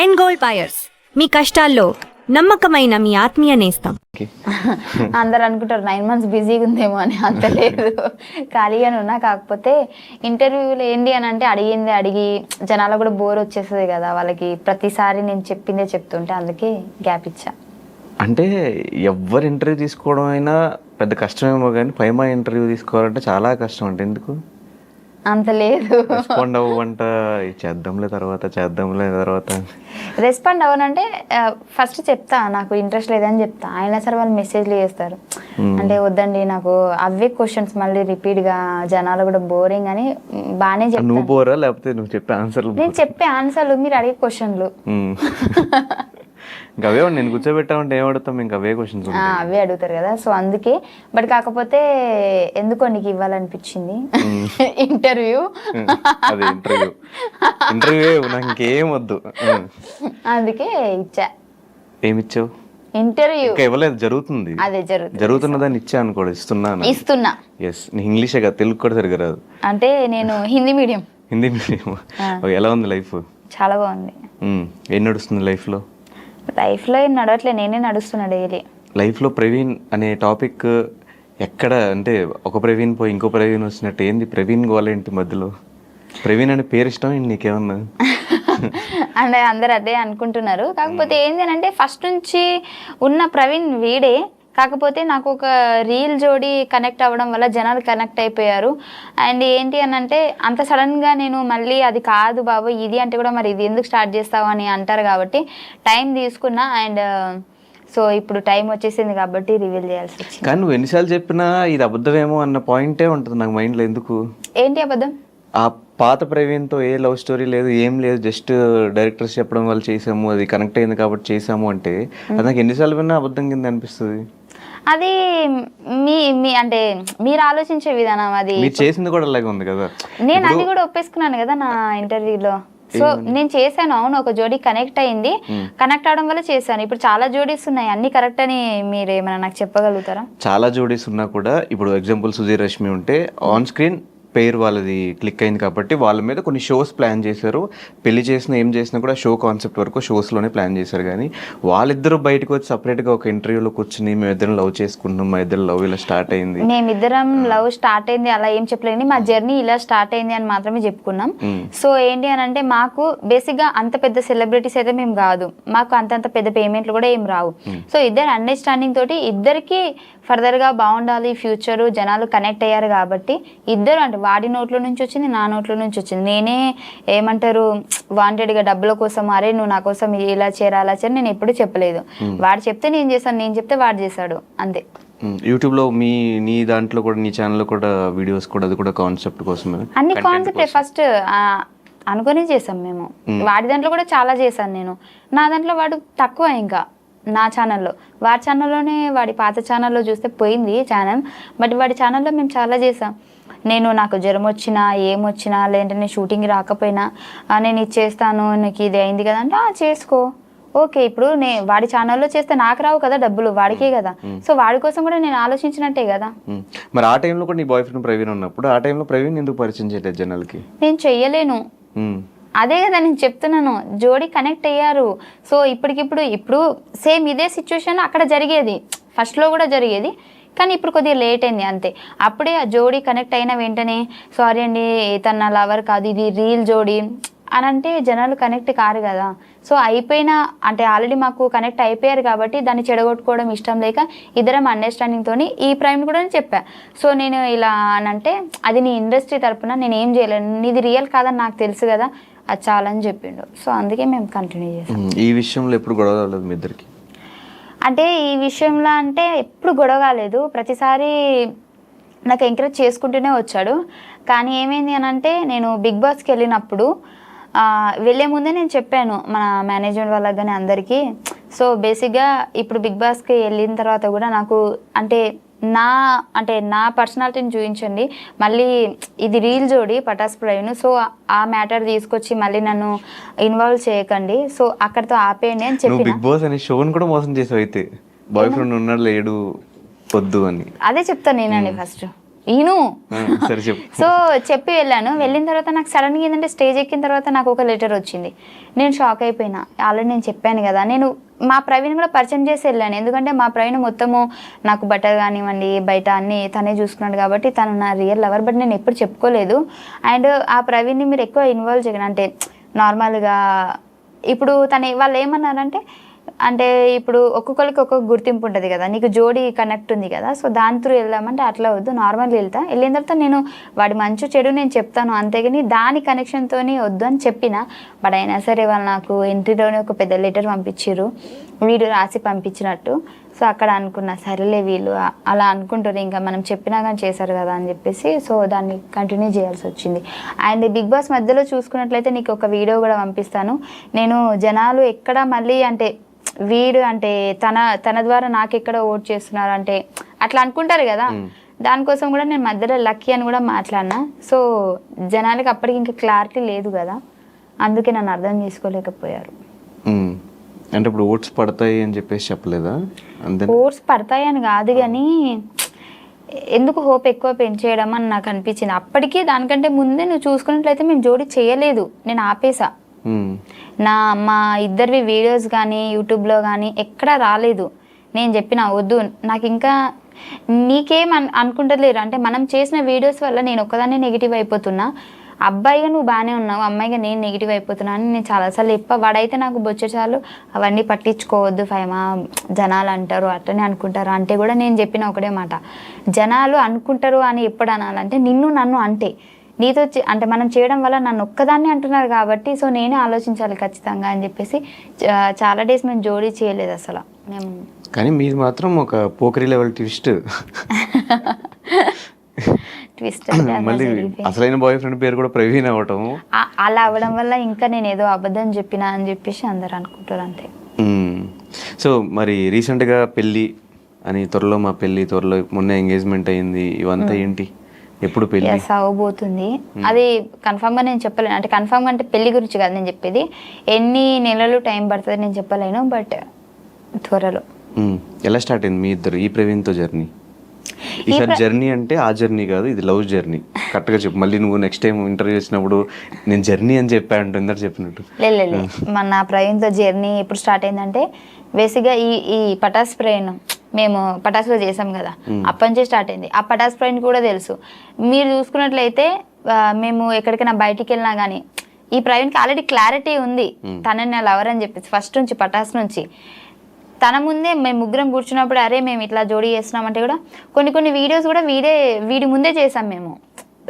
End gold buyers, మీ కష్టాల్లో నమ్మకమైన మీ ఆత్మీయ నేస్తం. అందరు అనుకుంటారు 9 months బిజీగా ఉందేమో అని. అంత లేదు, ఖాళీగానే ఉన్నా. కాకపోతే ఇంటర్వ్యూలు ఏంటి అని అంటే అడిగి జనాలు కూడా బోర్ వచ్చేస్తుంది కదా వాళ్ళకి, ప్రతిసారి నేను చెప్పిందే చెప్తుంటే అందుకే గ్యాప్ ఇచ్చా. అంటే ఎవరు ఇంటర్వ్యూ తీసుకోవడం అయినా పెద్ద కష్టమేమో కానీ పైమా ఇంటర్వ్యూ తీసుకోవాలంటే చాలా కష్టం. అంటే ఎందుకు అంత లేదు, రెస్పాండ్ అవ్వంట చేద్దాంలే తర్వాత రెస్పాండ్ అవ్వనంటే ఫస్ట్ చెప్తా నాకు ఇంట్రెస్ట్ లేదని చెప్తా. అయినా సరే వాళ్ళు మెసేజ్లు చేస్తారు. అంటే వద్దండి నాకు అవే క్వశ్చన్స్ మళ్ళీ రిపీట్ గా జనాలు కూడా బోరింగ్ అని బాగానే చెప్తాను. నువ్వు బోరా లేకపోతే నువ్వు చెప్పే ఆన్సర్లు? నేను చెప్పే ఆన్సర్లు, మీరు అడిగే క్వశ్చన్లు. ఇంకా అవే నేను కూర్చోబెట్టామంటే ఏం అడుగుతాం, ఇంకా అవే క్వశ్చన్స్ అవే అడుగుతారు కదా. సో అందుకే. బట్ కాకపోతే ఎందుకో నీకు ఇవ్వాలనిపించింది ఇంటర్వ్యూ. అదే ఇంటర్వ్యూ నాకు ఇంకేం వద్దు, అందుకే ఇచ్చా. ఏమిచ్చావు? ఇంటర్వ్యూ ఇంకా ఇవ్వలేదు, జరుగుతుంది. అదే జరుగుతున్నదాన్ని ఇచ్చా అనుకోడు, ఇస్తున్నా. ఎస్, నీ ఇంగ్లీషే కదా, తెలుగు కూడా సరిగ్గా రాదు. అంటే నేను హిందీ మీడియం. ఎలా ఉంది లైఫ్? చాలా బాగుంది. ఏం నడుస్తుంది లైఫ్లో? లైఫ్లో ఏం నడవట్లే, నేనే నడుస్తున్నా డైలీ. లైఫ్లో ప్రవీణ్ అనే టాపిక్ ఎక్కడ అంటే ఒక ప్రవీణ్ పోయి ఇంకో ప్రవీణ్ వచ్చినట్టు ఏంది ప్రవీణ్ గోలేంటి మధ్యలో? ప్రవీణ్ అనే పేరు ఇష్టం ఏంటి నీకేమన్నా? అంటే అందరు అదే అనుకుంటున్నారు. కాకపోతే ఏంటి అంటే ఫస్ట్ నుంచి ఉన్న ప్రవీణ్ వీడే. కాకపోతే నాకు ఒక రీల్ జోడి కనెక్ట్ అవ్వడం వల్ల జనాలు కనెక్ట్ అయిపోయారు. అండ్ ఏంటి అని అంటే అంత సడన్గా నేను మళ్ళీ అది కాదు బాబు ఇది అంటే కూడా మరి ఇది ఎందుకు స్టార్ట్ చేస్తావు అని అంటారు కాబట్టి టైం తీసుకున్నా. అండ్ సో ఇప్పుడు టైం వచ్చేసింది కాబట్టి రివీల్ చేయాల్సి వచ్చింది. కానీ నువ్వు ఎన్నిసార్లు చెప్పినా ఇది అబద్ధమేమో అన్న పాయింటే ఉంటుంది నాకు మైండ్లో. ఎందుకు? ఏంటి అబద్ధం? ఆ పాత ప్రవీణ్తో ఏ లవ్ స్టోరీ లేదు, ఏం లేదు, జస్ట్ డైరెక్టర్స్ చెప్పడం వల్ల చేసాము, అది కనెక్ట్ అయింది కాబట్టి చేసాము అంటే అది నాకు ఎన్నిసార్లు విన్నా అబద్ధం కింద అనిపిస్తుంది. అది మీ అంటే మీరు ఆలోచించే విధానం. అది మీరు చేసింది కూడా అలాగే ఉంది కదా. నేను అది కూడా ఒప్పేసుకున్నాను కదా నా ఇంటర్వ్యూలో. సో నేను చేశాను, అవును ఒక జోడీ కనెక్ట్ అయింది, కనెక్ట్ అవడం వల్ల చేశాను. ఇప్పుడు చాలా జోడీస్ ఉన్నాయి, అన్ని కరెక్ట్ అని మీరు ఏమైనా నాకు చెప్పగలుగుతారా? చాలా జోడీస్ ఉన్నా కూడా ఇప్పుడు ఎగ్జాంపుల్ సుధీర్ రష్మి ఉంటే ఆన్ స్క్రీన్ పేరు వాళ్ళది క్లిక్ అయింది కాబట్టి వాళ్ళ మీద కొన్ని షోస్ ప్లాన్ చేశారు. పెళ్లి చేసినా ఏం చేసినా కూడా షో కాన్సెప్ట్ వరకు షోస్లోనే ప్లాన్ చేశారు. కానీ వాళ్ళిద్దరూ బయటకు వచ్చి సపరేట్గా ఒక ఇంటర్వ్యూలో కూర్చుని మేమిద్దరం లవ్ చేసుకుంటున్నాం, మా ఇద్దరు లవ్ ఇలా స్టార్ట్ అయింది, మేమిద్దరం లవ్ స్టార్ట్ అయింది అలా ఏం చెప్పలేండి, మా జర్నీ ఇలా స్టార్ట్ అయింది అని మాత్రమే చెప్పుకున్నాం. సో ఏంటి అని అంటే మాకు బేసిక్గా అంత పెద్ద సెలబ్రిటీస్ అయితే మేము కాదు, మాకు అంతంత పెద్ద పేమెంట్లు కూడా ఏం రావు. సో ఇద్దరు అండర్స్టాండింగ్ తోటి ఇద్దరికి ఫర్దర్గా బాగుండాలి ఫ్యూచరు, జనాలు కనెక్ట్ అయ్యారు కాబట్టి ఇద్దరు అంటే వాడి నోట్లో నుంచి వచ్చింది, నా నోట్లో నుంచి వచ్చింది. నేనే ఏమంటారు వాంటెడ్గా డబ్బుల కోసం అరే నువ్వు నా కోసం ఇలా చేరా అలా చేరా నేను ఎప్పుడు చెప్పలేదు. వాడు చెప్తే నేను చేశాను, నేను చెప్తే వాడు చేశాడు, అంతే. యూట్యూబ్లో నీ దాంట్లో కూడా నీ ఛానల్లో కూడా వీడియోస్ కూడా అది కూడా కాన్సెప్ట్ కోసమే, అన్ని కాన్సెప్టే ఫస్ట్ అనుకునే చేసాం మేము. వాడి దాంట్లో కూడా చాలా చేశాను నేను, నా దాంట్లో వాడు తక్కువ. ఇంకా నా ఛానల్లో, వాడి ఛానల్లోనే వాడి పాత ఛానల్లో చూస్తే పోయింది ఛానల్, బట్ వాడి ఛానల్లో మేము చాలా చేసాం. నేను నాకు జ్వరం వచ్చినా ఏమొచ్చినా లేదంటే నేను షూటింగ్ రాకపోయినా నేను ఇది చేస్తాను, నీకు ఇది అయింది కదా అంటే చేసుకో ఓకే. ఇప్పుడు వాడి ఛానల్లో చేస్తే నాకు రావు కదా డబ్బులు, వాడికే కదా. సో వాడి కోసం కూడా నేను ఆలోచించినట్టే కదా. మరి ఆ టైంలో కూడా నీ బాయ్ ఫ్రెండ్ ప్రవీణ్ ఉన్నప్పుడు ఆ టైంలో ప్రవీణ్ ఎందుకు పరిచయం చేయలేదు జనాలకి? నేను చెయ్యలేను, అదే కదా నేను చెప్తున్నాను. జోడీ కనెక్ట్ అయ్యారు. సో ఇప్పుడు సేమ్ ఇదే సిచ్యువేషన్ అక్కడ జరిగేది, ఫస్ట్లో కూడా జరిగేది, కానీ ఇప్పుడు కొద్దిగా లేట్ అయింది అంతే. అప్పుడే ఆ జోడీ కనెక్ట్ అయిన వెంటనే సారీ అండి తన నా లవర్ కాదు ఇది రీల్ జోడీ అని అంటే జనాలు కనెక్ట్ కారు కదా. సో అయిపోయినా అంటే ఆల్రెడీ మాకు కనెక్ట్ అయిపోయారు కాబట్టి దాన్ని చెడగొట్టుకోవడం ఇష్టం లేక ఇద్దరం అండర్స్టాండింగ్తో ఈ ప్రైమ్ కూడా చెప్పా. సో నేను ఇలా అని అంటే అది నీ ఇండస్ట్రీ తరపున నేను ఏం చేయలేను, నీది రియల్ కాదని నాకు తెలుసు కదా, అది చాలా అని చెప్పిండు. సో అందుకే మేము కంటిన్యూ చేసాం. ఈ విషయంలో ఎప్పుడు గొడవ కాలేదు మీ ఇద్దరికి? అంటే ఈ విషయంలో అంటే ఎప్పుడు గొడవ కాలేదు, ప్రతిసారి నాకు ఎంకరేజ్ చేసుకుంటూనే వచ్చాడు. కానీ ఏమైంది అని అంటే నేను బిగ్ బాస్కి వెళ్ళినప్పుడు వెళ్ళే ముందే నేను చెప్పాను మన మేనేజ్మెంట్ వాళ్ళకి కానీ అందరికీ. సో బేసిక్గా ఇప్పుడు బిగ్ బాస్కి వెళ్ళిన తర్వాత కూడా నాకు అంటే నా పర్సనాలిటీని చూపించండి, మళ్ళీ ఇది రీల్ జోడి పటాస్ ప్రవీణ్, సో ఆ మ్యాటర్ తీసుకొచ్చి మళ్ళీ నన్ను ఇన్వాల్వ్ చేయకండి, సో అక్కడితో ఆపేయండి అని చెప్పి. బిగ్ బాస్ అనే షోని కూడా మోసం చేసావు అయితే, బాయ్ ఫ్రెండ్ ఉన్నాడు లేడు వద్దు అని. అదే చెప్తాను నేనండి ఫస్ట్. ఈను సరే చెప్పు. సో చెప్పి వెళ్ళాను. వెళ్ళిన తర్వాత నాకు సడన్గా ఏంటంటే స్టేజ్ ఎక్కిన తర్వాత నాకు ఒక లెటర్ వచ్చింది. నేను షాక్ అయిపోయినా. ఆల్రెడీ నేను చెప్పాను కదా, నేను మా ప్రవీణ్ కూడా పరిచయం చేసి వెళ్ళాను. ఎందుకంటే మా ప్రవీణ్ మొత్తము నాకు బట్టలు కానివ్వండి బయట అన్నీ తనే చూసుకున్నాడు కాబట్టి తను నా రియల్ లవర్. బట్ నేను ఎప్పుడు చెప్పుకోలేదు. అండ్ ఆ ప్రవీణ్ని మీరు ఎక్కువ ఇన్వాల్వ్ చేయను. అంటే నార్మల్గా ఇప్పుడు వాళ్ళు ఏమన్నారంటే, అంటే ఇప్పుడు ఒక్కొక్కరికి ఒక్కొక్క గుర్తింపు ఉంటుంది కదా, నీకు జోడీ కనెక్ట్ ఉంది కదా, సో దాని త్రూ వెళ్దామంటే అట్లా వద్దు, నార్మల్గా వెళ్ళిన తర్వాత నేను వాడి మంచి చెడు నేను చెప్తాను, అంతేగాని దాని కనెక్షన్తో వద్దు అని చెప్పిన. బట్ అయినా సరే వాళ్ళు నాకు ఎంట్రీలోనే ఒక పెద్ద లెటర్ పంపించారు, వీడు రాసి పంపించినట్టు. సో అక్కడ అనుకున్నా సరేలే వీళ్ళు అలా అనుకుంటారు, ఇంకా మనం చెప్పినా కానీ చేశారు కదా అని చెప్పేసి సో దాన్ని కంటిన్యూ చేయాల్సి వచ్చింది. అండ్ బిగ్ బాస్ మధ్యలో చూసుకున్నట్లయితే నీకు ఒక వీడియో కూడా పంపిస్తాను. నేను జనాలు ఎక్కడ మళ్ళీ అంటే వీడు అంటే తన ద్వారా నాకు ఎక్కడ ఓట్ చేస్తున్నారు అంటే అట్లా అనుకుంటారు కదా, దానికోసం కూడా నేను మధ్యలో లక్కీ అని కూడా మాట్లాడినా. సో జనాలకి అప్పటికి ఇంకా క్లారిటీ లేదు కదా, అందుకే నన్ను అర్థం చేసుకోలేకపోయారు. అంటే ఇప్పుడు ఓట్స్ పడతాయి అని చెప్పేసి చెప్పలేదా? ఓట్స్ పడతాయి అని కాదు కానీ ఎందుకు హోప్ ఎక్కువ పెంచేయడం అని నాకు అనిపించింది. అప్పటికి దానికంటే ముందే నువ్వు చూసుకున్నట్లయితే మేము జోడీ చేయలేదు, నేను ఆపేసా. మా ఇద్దరివి వీడియోస్ కానీ యూట్యూబ్లో కానీ ఎక్కడా రాలేదు. నేను చెప్పిన వద్దు, నాకు ఇంకా నీకేం అనుకుంటలేరు అంటే మనం చేసిన వీడియోస్ వల్ల నేను ఒక్కదాన్ని నెగిటివ్ అయిపోతున్నా, అబ్బాయిగా నువ్వు బాగానే ఉన్నావు, అమ్మాయిగా నేను నెగిటివ్ అయిపోతున్నా అని నేను చాలాసార్లు వాడైతే నాకు బొచ్చేసార్లు అవన్నీ పట్టించుకోవద్దు ఫైమా, జనాలు అంటారు అట్లనే అనుకుంటారు అంటే కూడా నేను చెప్పిన ఒకటే మాట, జనాలు అనుకుంటారు అని ఎప్పుడు అనాలంటే నన్ను అంటే నీతో అంటే మనం చేయడం వల్ల నన్ను ఒక్కదాన్ని అంటున్నారు కాబట్టి సో నేనే ఆలోచించాలి ఖచ్చితంగా అని చెప్పేసి చాలా డేస్ మేము జోడీ చేయలేదు అసలు మేము. కానీ మీది మాత్రం ఒక పోకరీ లెవెల్ ట్విస్ట్. ట్విస్ట్ మళ్ళీ అసలైన బాయ్ ఫ్రెండ్ పేరు కూడా ప్రవీణ్ అవ్వటం, అలా అవ్వడం వల్ల ఇంకా నేను ఏదో అబద్ధం చెప్పినా అని చెప్పేసి అందరు అనుకుంటారు అంతే. సో మరి రీసెంట్గా పెళ్ళి అని, త్వరలో మా పెళ్ళి, త్వరలో మొన్న ఎంగేజ్మెంట్ అయింది, ఇవంతా ఏంటి? ఎప్పుడు పెళ్ళి అవబోతుంది అది కన్ఫామ్ గా నేను చెప్పలేను. అంటే కన్ఫామ్ గా అంటే పెళ్లి గురించి కాదు నేను చెప్పేది, ఎన్ని నెలలు టైం పడుతుంది నేను చెప్పలేను, బట్ త్వరలో. ఎలా స్టార్ట్ అయింది మీ ఇద్దరు ఈ ప్రవీణ్తో జర్నీ? ఈసారి జర్నీ అంటే ఆ జర్నీ కాదు, ఇది లవ్ జర్నీ. కరెక్ట్గా చెప్పు, మళ్ళీ నువ్వు నెక్స్ట్ టైం ఇంటర్వ్యూ చేసినప్పుడు నేను జర్నీ అని చెప్పాను ఇందరు చెప్పినట్టు. లేదు మన ప్రవీణ్తో జర్నీ ఎప్పుడు స్టార్ట్ అయిందంటే బేసిక్గా ఈ పటాస్ ప్రయాణం మేము పటాసులో చేసాం కదా, అప్పటి నుంచే స్టార్ట్ అయింది. ఆ పటాస్ ప్రయాణం కూడా తెలుసు మీరు చూసుకున్నట్లయితే, మేము ఎక్కడికైనా బయటికి వెళ్ళినా కానీ ఈ ప్రవీణ్కి ఆల్రెడీ క్లారిటీ ఉంది తనని నా లవర్ అని చెప్పేసి ఫస్ట్ నుంచి పటాస్ నుంచి. తన ముందే మేము ముగ్గురం కూర్చున్నప్పుడు అరే మేము ఇట్లా జోడీ చేస్తున్నామంటే కూడా కొన్ని వీడియోస్ కూడా వీడి ముందే చేసాం మేము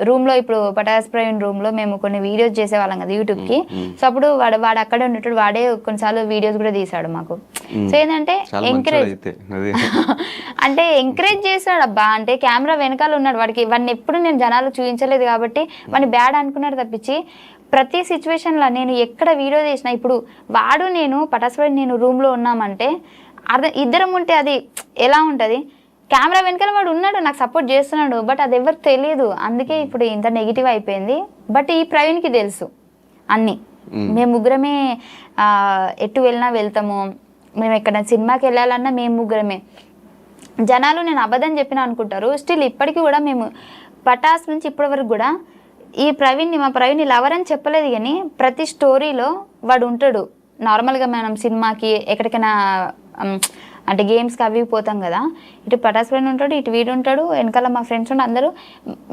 రూమ్లో. ఇప్పుడు పటాస్ ప్రవీణ్ రూమ్లో మేము కొన్ని వీడియోస్ చేసేవాళ్ళం కదా యూట్యూబ్కి. సో అప్పుడు వాడు అక్కడే ఉండేటప్పుడు వాడే కొన్నిసార్లు వీడియోస్ కూడా తీసాడు మాకు. సో ఏంటంటే ఎంకరేజ్ చేశాడు అబ్బా, అంటే కెమెరా వెనకాల ఉన్నాడు, వాడిని ఎప్పుడు నేను జనాలు చూపించలేదు కాబట్టి వాడిని బ్యాడ్ అనుకున్నాడు తప్పించి ప్రతి సిచ్యువేషన్లో నేను ఎక్కడ వీడియో చేసినా, ఇప్పుడు వాడు నేను పటాస్ ప్రవీణ్ నేను రూమ్లో ఉన్నామంటే ఇద్దరం ఉంటే అది ఎలా ఉంటుంది, కెమెరా వెనకాల వాడు ఉన్నాడు నాకు సపోర్ట్ చేస్తున్నాడు, బట్ అది ఎవరికి తెలియదు. అందుకే ఇప్పుడు ఇంత నెగిటివ్ అయిపోయింది. బట్ ఈ ప్రవీణ్కి తెలుసు అన్నీ, మేము ముగ్గురమే ఎటు వెళ్ళినా వెళ్తాము, మేము ఎక్కడ సినిమాకి వెళ్ళాలన్నా మేము ముగ్గురమే. జనాలు నేను అబద్ధం చెప్పినా అనుకుంటారు, స్టిల్ ఇప్పటికీ కూడా మేము పటాస్ నుంచి ఇప్పటి వరకు కూడా మా ప్రవీణ్ని లవర్ అని చెప్పలేదు, కానీ ప్రతి స్టోరీలో వాడు ఉంటాడు. నార్మల్గా మనం సినిమాకి ఎక్కడికైనా అంటే గేమ్స్కి అవి పోతాం కదా, ఇటు పటాస్ ప్రవీణ్ ఉంటాడు, ఇటు వీడు ఉంటాడు, వెనకాల మా ఫ్రెండ్స్ ఉంటే అందరూ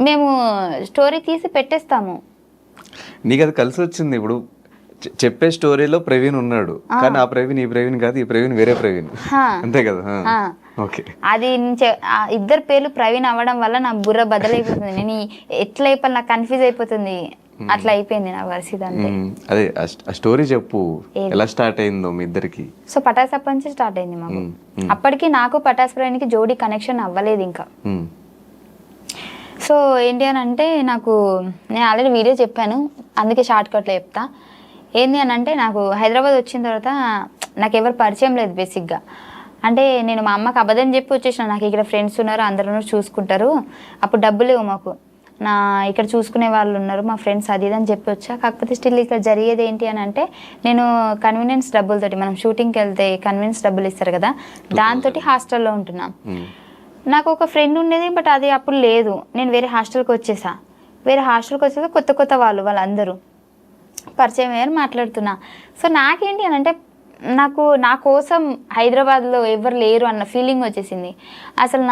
మేము స్టోరీ తీసి పెట్టేస్తాము. నీకు అది కలిసి వచ్చింది. ఇప్పుడు చెప్పే స్టోరీలో ప్రవీణ్ ఉన్నాడు, కానీ ఆ ప్రవీణ్ ఈ ప్రవీణ్ కాదు, ఈ ప్రవీణ్ వేరే ప్రవీణ్, అంతే కదా? అది ఇద్దరు పేర్లు ప్రవీణ్ అవ్వడం వల్ల నా బుర్ర బదలైపోతుంది, నేను ఎట్లా అయిపోయి నాకు కన్ఫ్యూజ్ అయిపోతుంది, అట్లా అయిపోయింది నా పరిస్థితి అంతే. అదే ఆ స్టోరీ చెప్పు, ఎలా స్టార్ట్ అయిందో మీ ఇద్దరికి? సో పటాస్ అప్పటి నుంచి స్టార్ట్ అయింది మాకు. అప్పటికి నాకు పటాస్ ప్రవీణ్కి జోడీ కనెక్షన్ అవ్వలేదు ఇంకా. సో ఏంటి అని అంటే నాకు నేను ఆల్రెడీ వీడియో చెప్పాను, అందుకే షార్ట్ కట్లో చెప్తా. ఏంటి అని అంటే నాకు హైదరాబాద్ వచ్చిన తర్వాత నాకు ఎవరు పరిచయం లేదు బేసిక్గా. అంటే నేను మా అమ్మకి అబద్ధం చెప్పి వచ్చేసిన, నాకు ఇక్కడ ఫ్రెండ్స్ ఉన్నారు అందరూ చూసుకుంటారు, అప్పుడు డబ్బులు లేవు మాకు, ఇక్కడ చూసుకునే వాళ్ళు ఉన్నారు మా ఫ్రెండ్స్ అది ఇది అని చెప్పి వచ్చా. కాకపోతే స్టిల్ ఇక్కడ జరిగేది ఏంటి అని అంటే నేను కన్వీనియన్స్ డబ్బులతోటి, మనం షూటింగ్కి వెళ్తే కన్వీనియన్స్ డబ్బులు ఇస్తారు కదా, దాంతో హాస్టల్లో ఉంటున్నాం. నాకు ఒక ఫ్రెండ్ ఉండేది, బట్ అది అప్పుడు లేదు. నేను వేరే హాస్టల్కి వచ్చేసా. కొత్త కొత్త వాళ్ళందరూ పరిచయం అయ్యారు, మాట్లాడుతున్నా. సో నాకేంటి అని అంటే నా కోసం హైదరాబాద్లో ఎవరు లేరు అన్న ఫీలింగ్ వచ్చేసింది. అసలు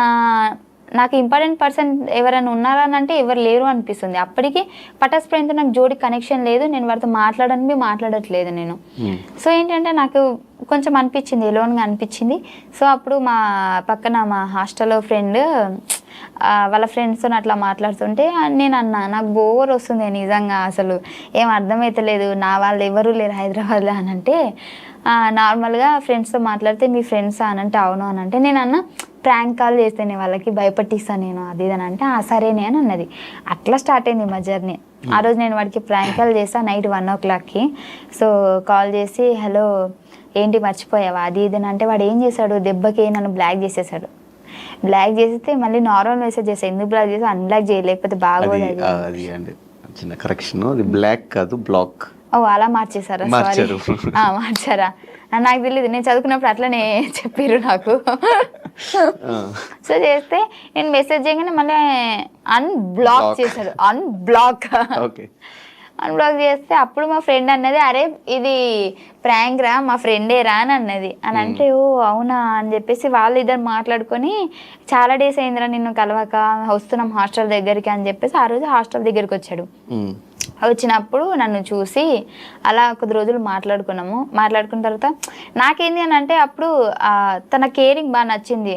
నాకు ఇంపార్టెంట్ పర్సన్ ఎవరైనా ఉన్నారా అని అంటే ఎవరు లేరు అనిపిస్తుంది. అప్పటికి పటాస్ ఫ్రెండ్తో నాకు జోడి కనెక్షన్ లేదు, నేను వారితో మాట్లాడట్లేదు నేను. సో ఏంటంటే నాకు కొంచెం అనిపించింది, ఎలోన్గా అనిపించింది. సో అప్పుడు మా పక్కన మా హాస్టల్లో ఫ్రెండ్ వాళ్ళ ఫ్రెండ్స్తో అట్లా మాట్లాడుతుంటే నేను అన్నా, నాకు బోర్ వస్తుంది నిజంగా, అసలు ఏం అర్థమవుతలేదు, నా వాళ్ళు ఎవరు లేరు హైదరాబాద్లో అని అంటే, నార్మల్గా ఫ్రెండ్స్తో మాట్లాడితే మీ ఫ్రెండ్సా అని అంటే అవును అని అంటే, నేను అన్న ప్రాంక్ కాల్ చేస్తేనే వాళ్ళకి భయపట్టిస్తాను నేను అది ఇది అని అంటే సరేనే అని అన్నది. అట్లా స్టార్ట్ అయింది మా జర్నీ. ఆ రోజు నేను వాడికి ప్రాంక్ కాల్ చేస్తాను నైట్ 1 o'clockకి. సో కాల్ చేసి హలో ఏంటి మర్చిపోయావా అది ఇది అని అంటే, వాడు ఏం చేశాడు, దెబ్బకి నన్ను బ్లాక్ చేసేసాడు. బ్లాక్ చేస్తే మళ్ళీ నార్మల్ మెసేజ్ చేస్తాను, ఎందుకు బ్లాక్ చేసి అన్బ్లాక్ చేయలేకపోతే బాగోదు అది అండి. చిన్న కరెక్షన్, అది బ్లాక్ కాదు బ్లాక్. ఓ అలా మార్చేసారా? మార్చారా? నాకు తెలియదు, నేను చదువుకున్నప్పుడు అట్లనే చెప్పారు నాకు. సో చేస్తే నేను మెసేజ్ చేయగానే మళ్ళీ అన్బ్లాక్ చేశాడు. అన్బ్లాక్ చేస్తే అప్పుడు మా ఫ్రెండ్ అన్నది, అరే ఇది ప్రాంక్ రా, మా ఫ్రెండే రా అని అన్నది. అని అంటే ఓ అవునా అని చెప్పేసి వాళ్ళు ఇద్దరు మాట్లాడుకొని, చాలా డేస్ అయిందిరా నిన్ను కలవక, వస్తున్నాం హాస్టల్ దగ్గరికి అని చెప్పేసి ఆ రోజు హాస్టల్ దగ్గరికి వచ్చాడు. వచ్చినప్పుడు నన్ను చూసి అలా కొద్ది రోజులు మాట్లాడుకున్న తర్వాత నాకేంది అని అంటే, అప్పుడు తన కేరింగ్ బాగా నచ్చింది.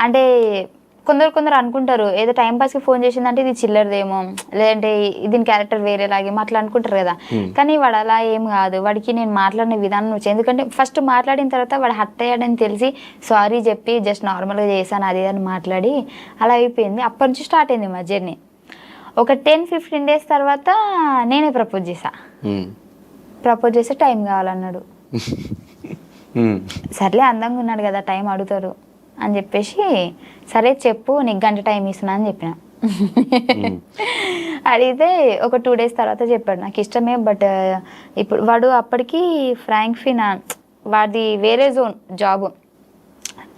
అంటే కొందరు అనుకుంటారు ఏదో టైంపాస్కి ఫోన్ చేసిందంటే ఇది చిల్లరదేమో, లేదంటే దీని క్యారెక్టర్ వేరేలాగేమో అట్లా అనుకుంటారు కదా. కానీ వాడు అలా ఏం కాదు. వాడికి నేను మాట్లాడిన విధానం వచ్చి, ఎందుకంటే ఫస్ట్ మాట్లాడిన తర్వాత వాడు హర్ట్ అయ్యాడని తెలిసి సారీ చెప్పి జస్ట్ నార్మల్గా చేశాను అది అని మాట్లాడి అలా అయిపోయింది. అప్పటి నుంచి స్టార్ట్ అయింది మా జర్నీ. ఒక 10-15 days తర్వాత నేనే ప్రపోజ్ చేస్తే టైం కావాలన్నాడు. సర్లే అందంగా ఉన్నాడు కదా, టైం అడుగుతారు అని చెప్పేసి సరే చెప్పు నీకు గంట టైం ఇస్తున్నా అని చెప్పిన. అడిగితే ఒక 2 days తర్వాత చెప్పాడు నాకు ఇష్టమే, బట్ ఇప్పుడు వాడు అప్పటికి ఫ్రాంక్ వాడిది వేరే జోన్ జాబ్,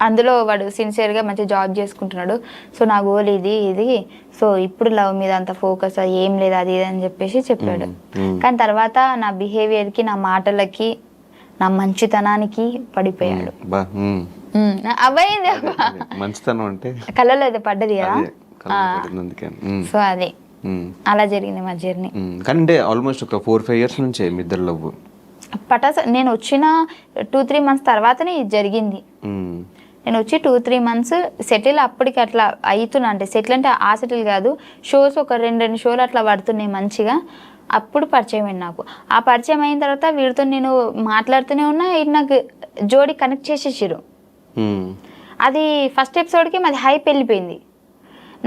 అందులో వాడు సిన్సియర్గా మంచి జాబ్ చేసుకుంటున్నాడు. సో నా గోల్ ఇది సో ఇప్పుడు లవ్ మీద అంత ఫోకస్ ఏం లేదు అది ఇది అని చెప్పేసి చెప్పాడు. కానీ తర్వాత నా బిహేవియర్కి, నా మాటలకి, నా మంచితనానికి పడిపోయాడు. అబ్బాయింది మంచితనం అంటే కళ్ళలో అయితే పడ్డది కదా. సో అది అలా జరిగింది మా జర్నీ. కానీ అంటే ఆల్మోస్ట్ ఒక 4-5 years నుంచే మీ ఇద్దరు లవ్. పటాస్ నేను వచ్చిన 2-3 months తర్వాతనే ఇది జరిగింది. నేను వచ్చి 2-3 months సెటిల్ అప్పటికి అట్లా అవుతున్నా. అంటే సెటిల్ అంటే ఆ సెటిల్ కాదు, షోస్ ఒక 2 షోలు అట్లా పడుతున్నాయి మంచిగా. అప్పుడు పరిచయం అయింది నాకు. ఆ పరిచయం అయిన తర్వాత వీడితో నేను మాట్లాడుతూనే ఉన్నా, ఇది నాకు జోడి కనెక్ట్ చేసేసారు. అది ఫస్ట్ ఎపిసోడ్కి మాది హైప్ వెళ్ళిపోయింది.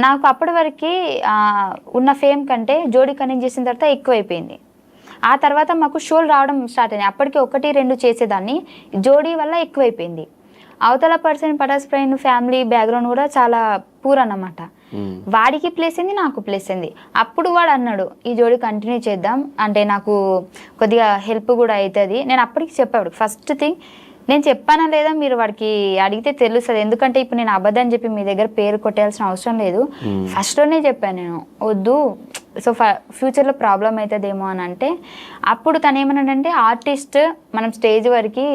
నాకు అప్పటి వరకు ఉన్న ఫేమ్ కంటే జోడి కనెక్ట్ చేసిన తర్వాత ఎక్కువైపోయింది. ఆ తర్వాత మాకు షోలు రావడం స్టార్ట్ అయింది. అప్పటికి 1-2 చేసేదాన్ని, జోడీ వల్ల ఎక్కువైపోయింది. అవతల person Patas friend family background కూడా చాలా పూర్ అన్నమాట. వాడికి ప్లేస్ అయింది, నాకు ప్లేస్ అయింది. అప్పుడు వాడు అన్నాడు ఈ జోడి కంటిన్యూ చేద్దాం, అంటే నాకు కొద్దిగా హెల్ప్ కూడా అవుతుంది. నేను అప్పటికి చెప్పాడు, ఫస్ట్ థింగ్ నేను చెప్పానా లేదా మీరు వాడికి అడిగితే తెలుస్తుంది. ఎందుకంటే ఇప్పుడు నేను అబద్ధం చెప్పి మీ దగ్గర పేరు కొట్టేయాల్సిన అవసరం లేదు. ఫస్ట్లోనే చెప్పాను నేను వద్దు, సో ఫ్యూచర్లో ప్రాబ్లం అవుతుందేమో అని అంటే, అప్పుడు తను ఏమన్నాడంటే ఆర్టిస్ట్ మనం స్టేజ్ వరకు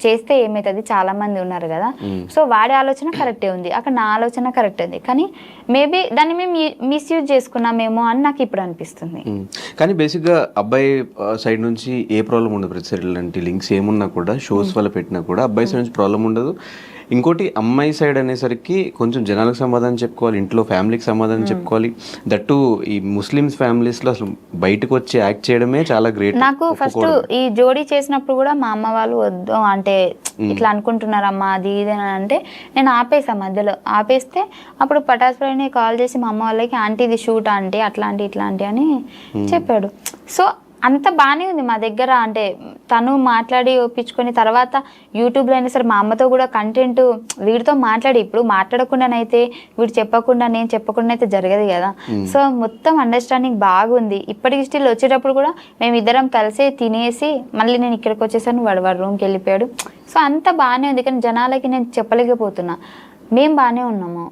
చేస్తే ఏమవుతుంది, చాలా మంది ఉన్నారు కదా. సో వాడి ఆలోచన కరెక్టే ఉంది, అక్కడ నా ఆలోచన కరెక్ట్ ఉంది, కానీ మేబీ దాన్ని మేము మిస్యూజ్ చేసుకున్నామేమో అని నాకు ఇప్పుడు అనిపిస్తుంది. కానీ బేసిక్గా అబ్బాయి సైడ్ నుంచి ఏ ప్రాబ్లం ఉండదు. ప్రతి ఇలాంటి లింక్స్ ఏమున్నా కూడా షోస్ వల్ల పెట్టినా కూడా అబ్బాయి సైడ్ నుంచి ప్రాబ్లం ఉండదు. ఇంకోటి అమ్మాయి సైడ్ అనేసరికి కొంచెం జనాలకు సమాధానం చెప్పుకోవాలి, ఇంట్లో ఫ్యామిలీకి సమాధానం చెప్పుకోవాలి. దట్టు ఈ ముస్లిమ్స్ ఫ్యామిలీస్లో అసలు బయటకు వచ్చి యాక్ట్ చేయడమే చాలా గ్రేట్. నాకు ఫస్ట్ ఈ జోడీ చేసినప్పుడు కూడా మా అమ్మ వాళ్ళు వద్దు అంటే ఇట్లా అనుకుంటున్నారమ్మా అది ఇది అని అంటే నేను ఆపేసాను. మధ్యలో ఆపేస్తే అప్పుడు పటాస్ ఫ్రెండ్ని కాల్ చేసి మా అమ్మ వాళ్ళకి ఆంటీ ఇది షూట్ ఆంటీ అట్లాంటి ఇట్లాంటి అని చెప్పాడు. సో అంత బాగానే ఉంది మా దగ్గర. అంటే తను మాట్లాడి ఒప్పించుకొని తర్వాత యూట్యూబ్లో అయినా సరే మా అమ్మతో కూడా కంటెంట్ వీడితో మాట్లాడి, ఇప్పుడు మాట్లాడకుండానైతే వీడు చెప్పకుండా నేను చెప్పకుండా అయితే జరగదు కదా. సో మొత్తం అండర్స్టాండింగ్ బాగుంది. ఇప్పటికి స్టిల్ వచ్చేటప్పుడు కూడా మేము ఇద్దరం కలిసి తినేసి మళ్ళీ నేను ఇక్కడికి వచ్చేసాను, వాడు రూమ్కి వెళ్ళిపోయాడు. సో అంత బాగానే ఉంది. కానీ జనాలకి నేను చెప్పలేకపోతున్నా, మేము బాగానే ఉన్నాము,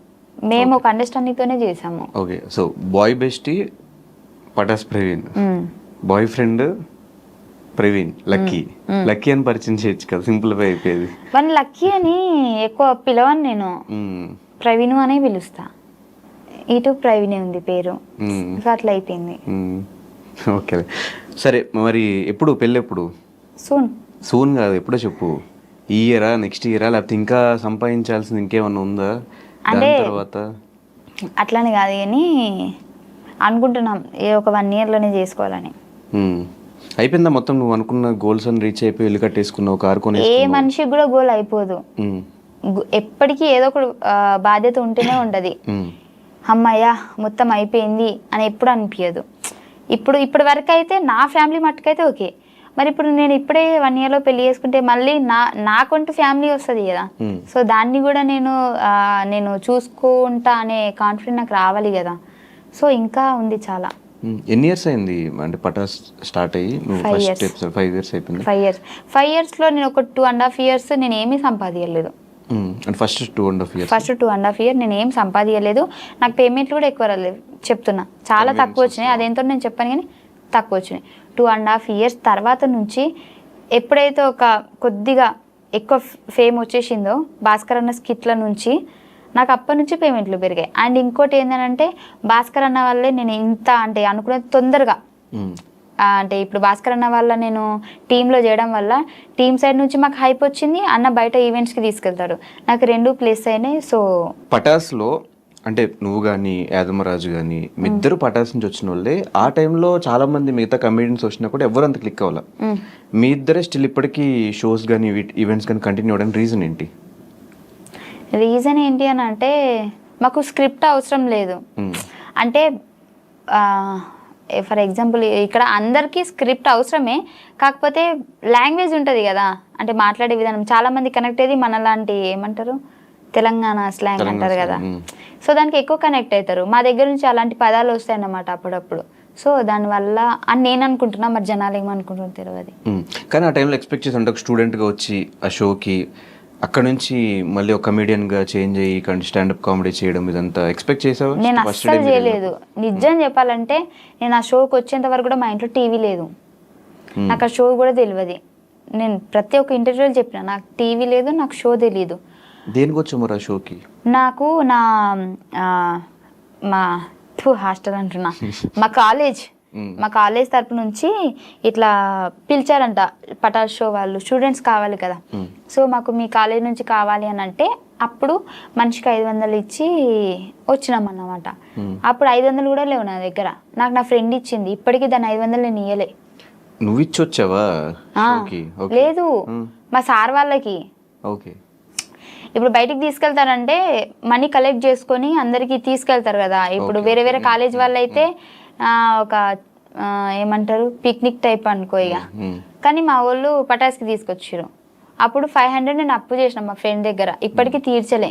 మేము ఒక అండర్స్టాండింగ్తోనే చేసాము. Okay, so boy bestie Patas Praveen, boy friend Praveen Lucky. Lucky అని పరిచయం చేయొచ్చు కదా, సింపుల్ గా అయిపోయేది. వన్ లక్కీ అని ఎక్కువ పిలవను నేను, ప్రవీణ్ అనే పిలుస్తా. ఇటు ప్రవీణే ఉంది పేరు, సో అట్లా అయిపోయింది. ఓకే, సరే మరి ఎప్పుడు పెళ్ళి ఎప్పుడు? సూన్. సూన్ కాదు, ఎప్పుడో చెప్పు. ఈ ఇయరా, నెక్స్ట్ ఇయరా, లేకపోతే ఇంకా సంపాదించాల్సింది ఇంకేమన్నా ఉందా దాని తర్వాత? అట్లానే కాదు కానీ అనుకుంటున్నాం ఒక 1 yearలోనే చేసుకోవాలని. అయిపోయిందా మొత్తం? నువ్వు అనుకున్న గోల్స్ అని రీచ్ అయిపోయి ఇల్లు కట్టేసుకున్నావు, కారు కొని? ఏ మనిషికి కూడా గోల్ అయిపోదు, ఎప్పటికీ ఏదో ఒక బాధ్యత ఉంటూనే ఉంటది. అమ్మయ్యా మొత్తం అయిపోయింది అని ఎప్పుడు అనిపించదు. ఇప్పటి వరకు అయితే నా ఫ్యామిలీ మట్టుకైతే ఓకే. మరి ఇప్పుడు నేను ఇప్పుడే 1 yearలో పెళ్లి చేసుకుంటే మళ్ళీ నాకంటూ ఫ్యామిలీ వస్తుంది కదా, సో దాన్ని కూడా నేను చూసుకుంటా అనే కాన్ఫిడెంట్ నాకు రావాలి కదా. సో ఇంకా ఉంది చాలా. ఎన్ని ఇయర్స్ అయింది అంటే పటాస్ స్టార్ట్ అయ్యి? 5 years అయిపోయింది. 5 yearsలో నేను ఒక 2.5 years నేను ఏమీ సంపాదించలేదు. ఫస్ట్ 2.5 years నేను ఏం సంపాదించలేదు. నాకు పేమెంట్లు కూడా ఎక్కువ రాలేదు, చెప్తున్నా చాలా తక్కువ వచ్చినాయి. అదేంతో నేను చెప్పాను కానీ తక్కువ వచ్చినాయి. 2.5 years తర్వాత నుంచి ఎప్పుడైతే ఒక కొద్దిగా ఎక్కువ ఫేమ్ వచ్చేసిందో భాస్కర్ అన్న స్కిట్ల నుంచి, నాకు అప్పటి నుంచి పేమెంట్లు పెరిగాయి. అండ్ ఇంకోటి ఏంటంటే భాస్కర్ అన్న వల్లే నేను ఇంత అంటే అనుకునేది తొందరగా, అంటే ఇప్పుడు భాస్కర్ అన్న వల్ల నేను టీంలో చేయడం వల్ల టీం సైడ్ నుంచి మాకు హైప్ వచ్చింది. అన్న బయట ఈవెంట్స్కి తీసుకెళ్తాడు, నాకు 2 ప్లేస్ అయినాయి. సో పటాస్లో అంటే నువ్వు కానీ యాదమరాజు కానీ మీ ఇద్దరు పటాస్ నుంచి వచ్చిన వాళ్ళే. ఆ టైంలో చాలా మంది మిగతా కమెడియన్స్ వచ్చినా కూడా ఎవరు అంత క్లిక్ అవ్వాలి. మీ ఇద్దరే స్టిల్ ఇప్పటికీ షోస్ కానీ ఈవెంట్స్ కానీ కంటిన్యూ అవ్వడానికి రీజన్ ఏంటి? రీజన్ ఏంటి అని అంటే మాకు స్క్రిప్ట్ అవసరం లేదు. అంటే ఫర్ ఎగ్జాంపుల్ ఇక్కడ అందరికీ స్క్రిప్ట్ అవసరమే, కాకపోతే లాంగ్వేజ్ ఉంటుంది కదా, అంటే మాట్లాడే విధానం చాలా మంది కనెక్ట్ అయ్యేది మనలాంటి ఏమంటారు తెలంగాణ స్లాంగ్ అంటారు కదా, సో దానికి ఎక్కువ కనెక్ట్ అవుతారు. మా దగ్గర నుంచి అలాంటి పదాలు వస్తాయి అన్నమాట అప్పుడప్పుడు. సో దానివల్ల అని నేను అనుకుంటున్నా, మరి జనాలు ఏమనుకుంటున్నారు తెలియదు. కానీ ఆ టైంలో ఎక్స్పెక్ట్ చేసి అంటే ఒక స్టూడెంట్గా వచ్చి ఆ షోకి అక్కడ నుంచి మళ్ళీ ఒక కమెడియన్గా చేంజ్ అయ్యి స్టాండప్ కామెడీ చేయడం ఇదంతా ఎక్స్పెక్ట్ చేసావా? నేను అస్సలు చేయలేదు. నిజం చెప్పాలంటే నేను ఆ షోకి వచ్చేంత వరకు కూడా మా ఇంట్లో టీవీ లేదు, నాకు ఆ షో కూడా తెలియదు. నేను ప్రతి ఒక్క ఇంటర్వ్యూలో చెప్పిన నాకు టీవీ లేదు, నాకు షో తెలియదు. దేనికి వచ్చాము మరి ఆ షోకి? నాకు మా హాస్టల్ అంటున్నా మా కాలేజ్ తరపు నుంచి ఇట్లా పిలిచారంట పటాస్ షో వాళ్ళు, స్టూడెంట్స్ కావాలి కదా, సో మాకు మీ కాలేజ్ నుంచి కావాలి అని అంటే అప్పుడు మనిషికి 500 ఇచ్చి వచ్చినాం అన్నమాట. అప్పుడు 500 కూడా లేవు నా దగ్గర, నాకు నా ఫ్రెండ్ ఇచ్చింది. ఇప్పటికీ దాన్ని 500 నేను ఇయ్యలే. నువ్వు ఇచ్చి వచ్చావా? లేదు, మా సార్ వాళ్ళకి. ఓకే, ఇప్పుడు బయటికి తీసుకెళ్తారంటే మనీ కలెక్ట్ చేసుకొని అందరికి తీసుకెళ్తారు కదా. ఇప్పుడు వేరే వేరే కాలేజ్ వాళ్ళు అయితే ఒక ఏమంటారు పిక్నిక్ టైప్ అనుకో ఇక. కానీ మా వాళ్ళు పటాస్కి తీసుకొచ్చారు. అప్పుడు 500 నేను అప్పు చేసిన మా ఫ్రెండ్ దగ్గర, ఇప్పటికీ తీర్చలే.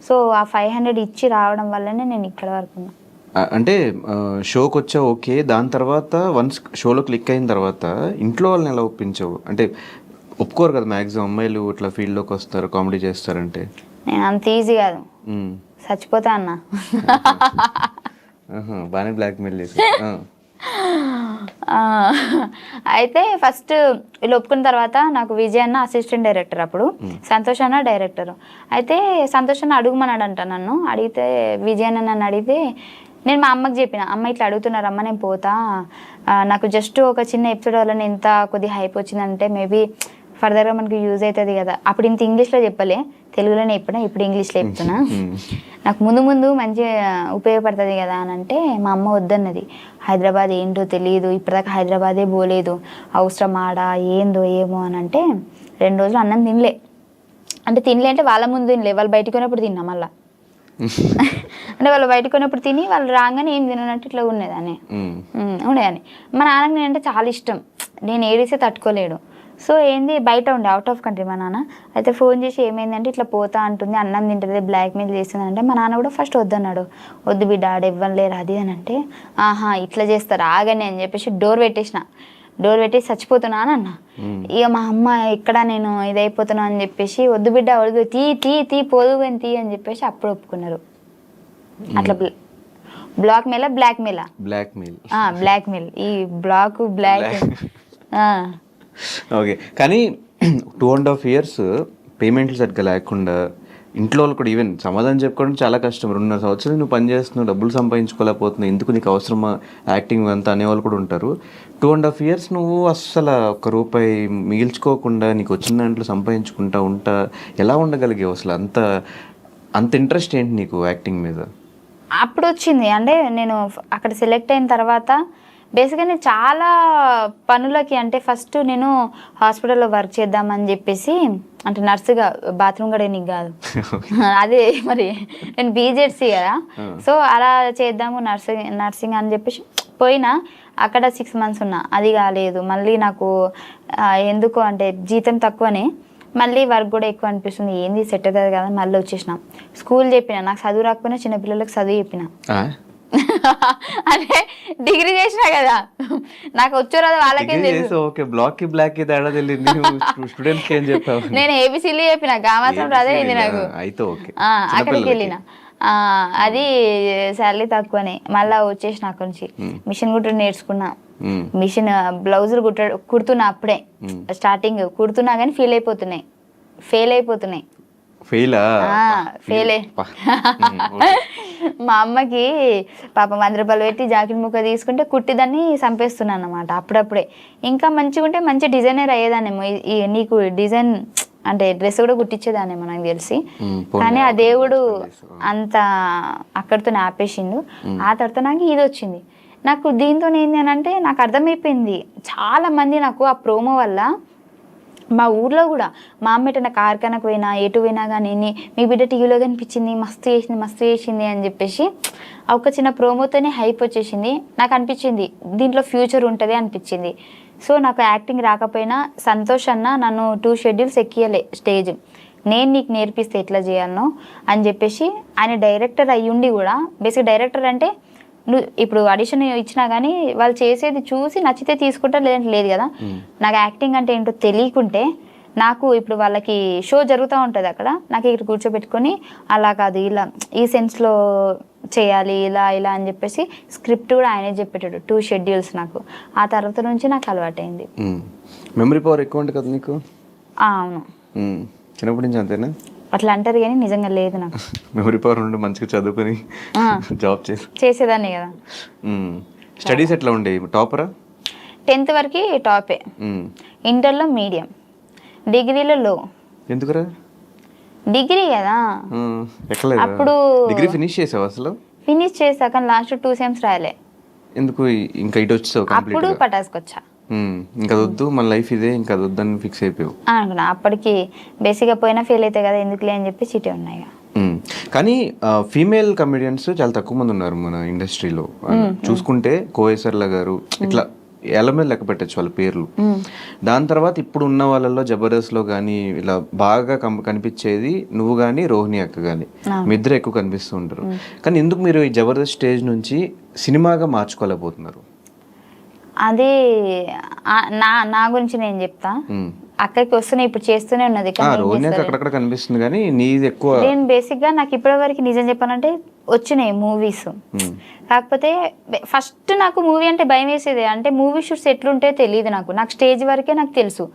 సో ఆ 500 ఇచ్చి రావడం వల్లనే నేను ఇక్కడ వరకు ఉన్నా. అంటే షోకి వచ్చా ఓకే, దాని తర్వాత వన్స్ షోలో క్లిక్ అయిన తర్వాత ఇంట్లో వాళ్ళని ఎలా ఒప్పించావు? అంటే ఒప్పుకోరు కదా మ్యాక్సిమం అమ్మాయిలు ఇట్లా ఫీల్డ్లోకి వస్తారు కామెడీ చేస్తారంటే. నేను అంత ఈజీ కాదు, చచ్చిపోతా అన్న. బాగానే బ్లాక్మెయిల్ చేసి. అయితే ఫస్ట్ వీళ్ళు ఒప్పుకున్న తర్వాత నాకు విజయ్ అన్న అసిస్టెంట్ డైరెక్టర్, అప్పుడు సంతోష్ అన్న డైరెక్టర్. అయితే సంతోష్ అన్న అడుగుమన్నాడంట నన్ను. అడిగితే విజయ్ అన్న నన్ను అడిగితే నేను మా అమ్మకి చెప్పిన, అమ్మ ఇట్లా అడుగుతున్నారు అమ్మ, నేను పోతా, నాకు జస్ట్ ఒక చిన్న ఎపిసోడ్ వల్ల నేను ఇంత కొద్దిగా హైప్ వచ్చిందంటే మేబీ ఫర్దర్గా మనకి యూజ్ అవుతుంది కదా. అప్పుడు ఇంత ఇంగ్లీష్లో చెప్పలే, తెలుగులోనే చెప్పినా, ఇప్పుడు ఇంగ్లీష్లో చెప్తున్నా, నాకు ముందు మంచిగా ఉపయోగపడుతుంది కదా అని అంటే మా అమ్మ వద్దన్నది. హైదరాబాద్ ఏంటో తెలియదు, ఇప్పటిదాకా హైదరాబాదే పోలేదు, అవసరం ఆడా ఏందో ఏమో అని అంటే 2 రోజులు అన్నం తినలే. అంటే వాళ్ళ ముందు తినలే, వాళ్ళు బయటకు పోయినప్పుడు తిన్నా మళ్ళా. అంటే వాళ్ళు బయటకు పోయినప్పుడు తిని వాళ్ళు రాగానే ఏం తినట్టు ఇట్లా ఉండేదాన్ని. మా నాన్నకి నేనంటే చాలా ఇష్టం, నేను ఏడిస్తే తట్టుకోలేడు. సో ఏంది బయట ఉండే అవుట్ ఆఫ్ కంట్రీ మా నాన్న. అయితే ఫోన్ చేసి ఏమైందంటే ఇట్లా పోతా అంటుంది, అన్నం తింటుంది, బ్లాక్మెయిల్ చేస్తుంది అంటే మా నాన్న కూడా ఫస్ట్ వద్దన్నాడు. వద్దు బిడ్డ ఆడ ఇవ్వలేరు అది అని అంటే, ఆహా ఇట్లా చేస్తారు ఆగని అని చెప్పేసి డోర్ పెట్టేసిన. డోర్ పెట్టి చచ్చిపోతున్నా అని అన్న. ఇక మా అమ్మ ఎక్కడ నేను ఇదైపోతున్నా అని చెప్పేసి వద్దు బిడ్డ వద్దు తీ తీ తీ పోదు కానీ తీ అని చెప్పేసి అప్పుడు ఒప్పుకున్నారు. అట్లా బ్లాక్ మెయిల్ బ్లాక్ మెయిల్ ఈ బ్లాక్ ఓకే. కానీ 2.5 years పేమెంట్లు సరిగ్గా లేకుండా ఇంట్లో వాళ్ళు కూడా ఈవెన్ సమాధానం చెప్పుకోవడం చాలా కష్టం. 2.5 సంవత్సరాలు నువ్వు పని చేస్తున్నావు, డబ్బులు సంపాదించుకోలేకపోతున్నావు, ఎందుకు నీకు అవసరమా యాక్టింగ్ అంతా అనేవాళ్ళు కూడా ఉంటారు. 2.5 years నువ్వు అస్సలు ₹1 మిగిల్చుకోకుండా నీకు వచ్చిన దాంట్లో సంపాదించుకుంటా ఎలా ఉండగలిగావు అసలు? అంత ఇంట్రెస్ట్ ఏంటి నీకు యాక్టింగ్ మీద? అప్పుడు వచ్చింది. అంటే నేను అక్కడ సెలెక్ట్ అయిన తర్వాత బేసిక్గా నేను చాలా పనులకి, అంటే ఫస్ట్ నేను హాస్పిటల్లో వర్క్ చేద్దామని చెప్పేసి, అంటే నర్సుగా, బాత్రూమ్ కూడా నీకు కాదు అదే మరి నేను బీజెడ్సీ కదా, సో అలా చేద్దాము నర్సింగ్ అని చెప్పేసి పోయినా. అక్కడ 6 months ఉన్నా, అది కాలేదు. మళ్ళీ నాకు ఎందుకు అంటే జీతం తక్కువనే, మళ్ళీ వర్క్ కూడా ఎక్కువ అనిపిస్తుంది, ఏంది సెట్ అవుతుంది కదా, మళ్ళీ వచ్చేసిన. స్కూల్ చెప్పిన, నాకు చదువు రాకపోయినా చిన్నపిల్లలకు చదువు చెప్పిన. అంటే డిగ్రీ చేసినా కదా, నాకు వచ్చో రాదు వాళ్ళకే నేను ఏబిసిలు చెప్పిన, కావాల్సిన రాదే ఇది నాకు. అక్కడికి వెళ్ళిన, అది శాలరీ తక్కువనే. మళ్ళీ వచ్చేసిన అక్కడి నుంచి. మిషన్ కుట్టడం నేర్చుకున్నా, మిషన్ బ్లౌజులు కుడుతున్నా. అప్పుడే స్టార్టింగ్ కుడుతున్నా కానీ ఫెయిల్ అయిపోతున్నాయి. మా అమ్మకి పాపం ₹100 పెట్టి జాకెట్ ముక్క తీసుకుంటే కుట్టిదాన్ని చంపేస్తున్నాను అన్నమాట అప్పుడప్పుడే. ఇంకా మంచిగా ఉంటే మంచి డిజైనర్ అయ్యేదాన్నేమో, నీకు డిజైన్ అంటే డ్రెస్ కూడా కుట్టించేదాన్నేమో నాకు తెలిసి. కానీ ఆ దేవుడు అంత అక్కడితో ఆపేసిండు. ఆ తర్వాత నాకు ఇది వచ్చింది. నాకు దీంతో ఏంటి అని అంటే నాకు అర్థమైపోయింది, చాలా మంది నాకు ఆ ప్రోమో వల్ల, మా ఊర్లో కూడా మా అమ్మ ఎటన్నా కార్ఖానకు పోయినా ఎటు పోయినా కానీ మీ బిడ్డ టీవీలో కనిపించింది, మస్తు చేసింది అని చెప్పేసి ఒక చిన్న ప్రోమోతోనే హైప్ వచ్చేసింది. నాకు అనిపించింది దీంట్లో ఫ్యూచర్ ఉంటుంది అనిపించింది. సో నాకు యాక్టింగ్ రాకపోయినా సంతోష్ అన్న నన్ను 2 schedules ఎక్కియలే స్టేజ్, నేను నీకు నేర్పిస్తే ఎట్లా చేయాలనో అని చెప్పేసి. ఆయన డైరెక్టర్ అయ్యుండి కూడా, బేసిక్ డైరెక్టర్ అంటే నువ్వు ఇప్పుడు ఆడిషన్ ఇచ్చినా కానీ వాళ్ళు చేసేది చూసి నచ్చితే తీసుకుంటా, లేదంటే లేదు కదా. నాకు యాక్టింగ్ అంటే ఏంటో తెలియకుంటే, నాకు ఇప్పుడు వాళ్ళకి షో జరుగుతూ ఉంటుంది అక్కడ, నాకు ఇక్కడ కూర్చోబెట్టుకొని అలా కాదు ఇలా ఈ సెన్స్లో చేయాలి ఇలా అని చెప్పేసి స్క్రిప్ట్ కూడా ఆయనే చెప్పేటాడు. 2 schedules నాకు. ఆ తర్వాత నుంచి నాకు అలవాటైంది. మెమరీ పవర్ ఎక్కువ ఉంటుంది కదా నీకు? అవును, చిన్నప్పటి నుంచి అంతేనా? అట్లా అంటారు కానీ నిజంగా లేదు నాకు. మెమరీ పవర్ ఉండి మంచిగా చదువుకొని జాబ్ చేసేదాన్ని కదా. స్టడీస్ ఎట్లా ఉండేవి? టాపరా? 10th వరకు టాపే, ఇంటర్లో మీడియం, డిగ్రీలో లో. ఎందుకురా? డిగ్రీ కదా అప్పుడు. డిగ్రీ ఫినిష్ చేసావు అసలు? ఫినిష్ చేసా కానీ లాస్ట్ 2 sems రాయలే. ఎందుకు ఇంకా ఇటు వచ్చావు? అప్పుడు పటాస్కొచ్చా, ఇంకా వద్దు మన లైఫ్ ఇదే, ఇంకా వద్దని ఫిక్స్ అయిపోయావు అనుకున్నా. అప్పటికి బేసిక్గా పోయినా ఫెయిల్ అవుతాయి కదా, ఎందుకులే అని చెప్పి చీటే ఉన్నాయి. కానీ ఫీమేల్ కమెడియన్స్ చాలా తక్కువ మంది ఉన్నారు మన ఇండస్ట్రీలో. చూసుకుంటే కోయేసర్ల గారు ఇట్లా ఏళ్ళ మీద లెక్క పెట్టచ్చు వాళ్ళ పేర్లు. దాని తర్వాత ఇప్పుడు ఉన్న వాళ్ళలో జబర్దస్త్లో కానీ ఇలా బాగా కనిపించేది నువ్వు కానీ రోహిణి అక్క కానీ, మీ ఇద్దరు ఎక్కువ కనిపిస్తూ ఉంటారు. కానీ ఎందుకు మీరు ఈ జబర్దస్త్ స్టేజ్ నుంచి సినిమాగా మార్చుకోలేకపోతున్నారు? అది నా గురించి నేను చెప్తా. అక్కడికి వస్తున్నాయి, ఇప్పుడు చేస్తూనే ఉన్నది. అక్కడక్కడ కనిపిస్తుంది కానీ నీది ఎక్కువ. నేను బేసిక్ గా నాకు ఇప్పటి వరకు నిజం చెప్పాలంటే వచ్చినాయి మూవీస్, కాకపోతే ఫస్ట్ నాకు మూవీ అంటే భయం వేసేది. అంటే మూవీ షూట్స్ ఎట్లుంటాయో తెలియదు నాకు స్టేజ్ వరకే నాకు తెలుసు.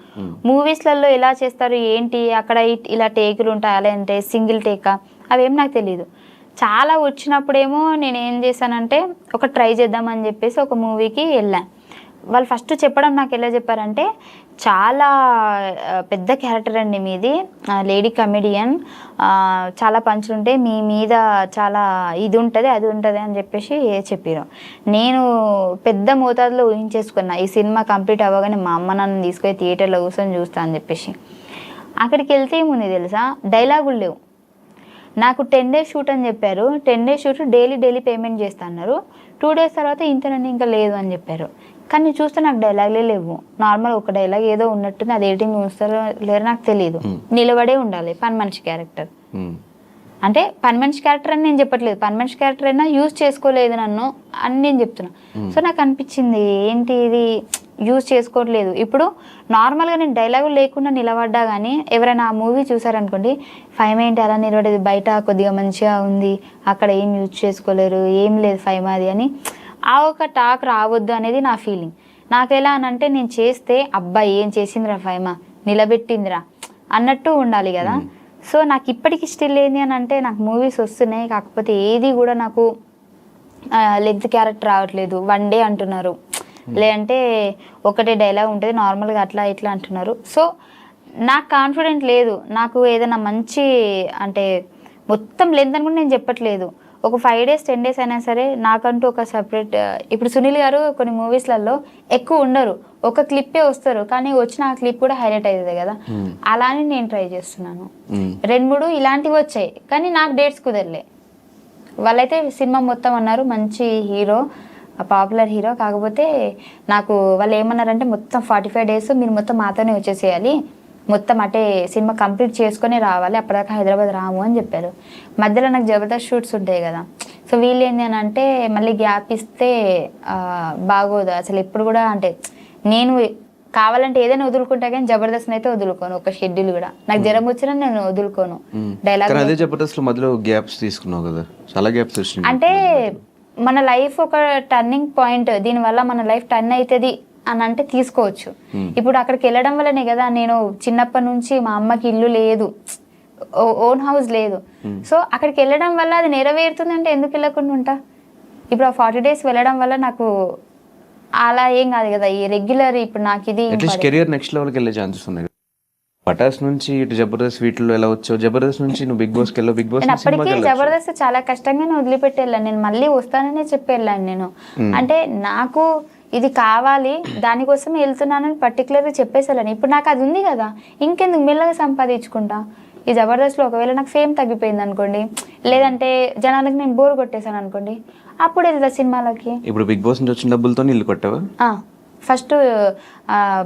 మూవీస్లలో ఎలా చేస్తారు ఏంటి, అక్కడ ఇలా టేకులు ఉంటాయి, అలా అంటే సింగిల్ టేకా, అవేం నాకు తెలియదు. చాలా వచ్చినప్పుడేమో నేను ఏం చేశానంటే ఒక ట్రై చేద్దామని చెప్పేసి ఒక మూవీకి వెళ్ళాను. వాళ్ళు ఫస్ట్ చెప్పడం నాకు ఎలా చెప్పారంటే, చాలా పెద్ద క్యారెక్టర్ అండి మీది, లేడీ కమెడియన్, చాలా పంచులు ఉంటాయి, మీ మీద చాలా ఇది ఉంటుంది అది ఉంటుంది అని చెప్పేసి చెప్పారు. నేను పెద్ద మోతాదులో ఊహించేసుకున్నా, ఈ సినిమా కంప్లీట్ అవ్వగానే మా అమ్మ నన్ను తీసుకొని థియేటర్లో కూర్చొని చూస్తా అని చెప్పేసి. అక్కడికి వెళ్తే ఏముంది తెలుసా, డైలాగులు లేవు. నాకు 10 days షూట్ అని చెప్పారు. 10 days షూట్ డైలీ పేమెంట్ చేస్తా అన్నారు. 2 days తర్వాత ఇంతనండి ఇంకా లేదు అని చెప్పారు. కానీ చూస్తే నాకు డైలాగులే లేవు. నార్మల్ ఒక డైలాగ్ ఏదో ఉన్నట్టుంది, అది ఎడిటింగ్ చూస్తారో లేరో నాకు తెలియదు. నిలబడే ఉండాలి, పని మనిషి క్యారెక్టర్. అంటే పని మనిషి క్యారెక్టర్ అని నేను చెప్పట్లేదు, పని మనిషి క్యారెక్టర్ అయినా యూజ్ చేసుకోలేదు నన్ను అని నేను చెప్తున్నా. సో నాకు అనిపించింది ఏంటి ఇది యూజ్ చేసుకోవట్లేదు. ఇప్పుడు నార్మల్గా నేను డైలాగులు లేకుండా నిలబడ్డా కానీ ఎవరైనా ఆ మూవీ చూసారనుకోండి, ఫైమ్ ఏంటి అలా నిలబడేది, బయట కొద్దిగా మంచిగా ఉంది, అక్కడ ఏం యూజ్ చేసుకోలేరు, ఏం లేదు ఫైమ్ అది అని ఆ ఒక టాక్ రావద్దు అనేది నా ఫీలింగ్. నాకు ఎలా అనంటే నేను చేస్తే అబ్బాయి ఏం చేసిందిరా ఫైమా, నిలబెట్టిందిరా అన్నట్టు ఉండాలి కదా. సో నాకు ఇప్పటికి స్టిల్ ఏంది అని అంటే నాకు మూవీస్ వస్తున్నాయి, కాకపోతే ఏది కూడా నాకు లెంత్ క్యారెక్టర్ రావట్లేదు, 1 డే అంటున్నారు, లేదంటే ఒకటే డైలాగ్ ఉంటుంది నార్మల్గా అట్లా ఇట్లా అంటున్నారు. సో నాకు కాన్ఫిడెంట్ లేదు. నాకు ఏదైనా మంచి అంటే మొత్తం లెంత్ అని కూడా నేను చెప్పట్లేదు, ఒక 5 days 10 days అయినా సరే నాకంటూ ఒక సపరేట్. ఇప్పుడు సునీల్ గారు కొన్ని మూవీస్లలో ఎక్కువ ఉండరు, ఒక క్లిప్పే వస్తారు, కానీ వచ్చిన ఆ క్లిప్ కూడా హైలైట్ అవుతుంది కదా, అలానే నేను ట్రై చేస్తున్నాను. 2-3 ఇలాంటివి వచ్చాయి, కానీ నాకు డేట్స్ కుదరలే. వాళ్ళైతే సినిమా మొత్తం అన్నారు మంచి హీరో, పాపులర్ హీరో, కాకపోతే నాకు వాళ్ళు ఏమన్నారంటే మొత్తం 45 days మీరు మొత్తం మాతోనే వచ్చేసేయాలి, మొత్తం అటే సినిమా కంప్లీట్ చేసుకొని రావాలి, అప్పటిదాకా హైదరాబాద్ రాము అని చెప్పారు. మధ్యలో నాకు జబర్దస్త్ షూట్స్ ఉంటాయి కదా, సో వీళ్ళు ఏంటి అని అంటే మళ్ళీ గ్యాప్ ఇస్తే బాగోదు అసలు. ఎప్పుడు కూడా అంటే నేను కావాలంటే ఏదైనా వదులుకుంటా కానీ జబర్దస్త్ అయితే వదులుకోను, ఒక షెడ్యూల్ కూడా. నాకు జ్వరం వచ్చినా నేను వదులుకోను. డైలాగ్ అదే జబర్దస్త్ మధ్యలో గ్యాప్స్ తీసుకున్నావు కదా, చాలా గ్యాప్స్ వచ్చినాయి. అంటే మన లైఫ్ ఒక టర్నింగ్ పాయింట్, దీనివల్ల మన లైఫ్ టర్న్ అవుతుంది అని అంటే తీసుకోవచ్చు. ఇప్పుడు అక్కడికి వెళ్ళడం వల్లనే కదా నేను చిన్నప్పటి నుంచి మా అమ్మకి ఇల్లు లేదు, ఓన్ హౌస్ లేదు, సో అక్కడికి వెళ్ళడం వల్ల అది నెరవేరుతుంది అంటే ఎందుకు వెళ్ళకుండా ఉంటా. ఇప్పుడు ఆ 40 days వెళ్ళడం వల్ల నాకు అలా ఏం కాదు కదా, ఈ రెగ్యులర్ ఇప్పుడు నాకు ఇది అట్లీస్ట్ కెరియర్ నెక్స్ట్ లెవెల్కి వెళ్ళే ఛాన్సెస్ ఉన్నాయి. పటాస్ నుంచి ఇటు జబర్దస్త్ వీటిలో ఎలా వచ్చావు, జబర్దస్త్ నుంచి నువ్వు బిగ్ బాస్కి వెళ్ళావు, బిగ్ బాస్ అప్పటికీ జబర్దస్త్ చాలా కష్టంగానే వదిలిపెట్టి వెళ్ళాను నేను, మళ్ళీ వస్తాననే చెప్పి వెళ్ళాను నేను. అంటే నాకు ఇది కావాలి దానికోసం వెళ్తున్నానని పర్టికులర్గా చెప్పేసాను. ఇప్పుడు నాకు అది ఉంది కదా, ఇంకెందుకు మెల్లగా సంపాదించుకుంటా. ఈ జబర్దస్త్లో ఒకవేళ నాకు ఫేమ్ తగ్గిపోయింది అనుకోండి, లేదంటే జనాలకు నేను బోర్ కొట్టేశాను అనుకోండి, అప్పుడు వెళ్తా సినిమాలకి. ఇప్పుడు బిగ్ బాస్ నుంచి వచ్చిన డబ్బులతో ఇల్లు కొట్టావా? ఫస్ట్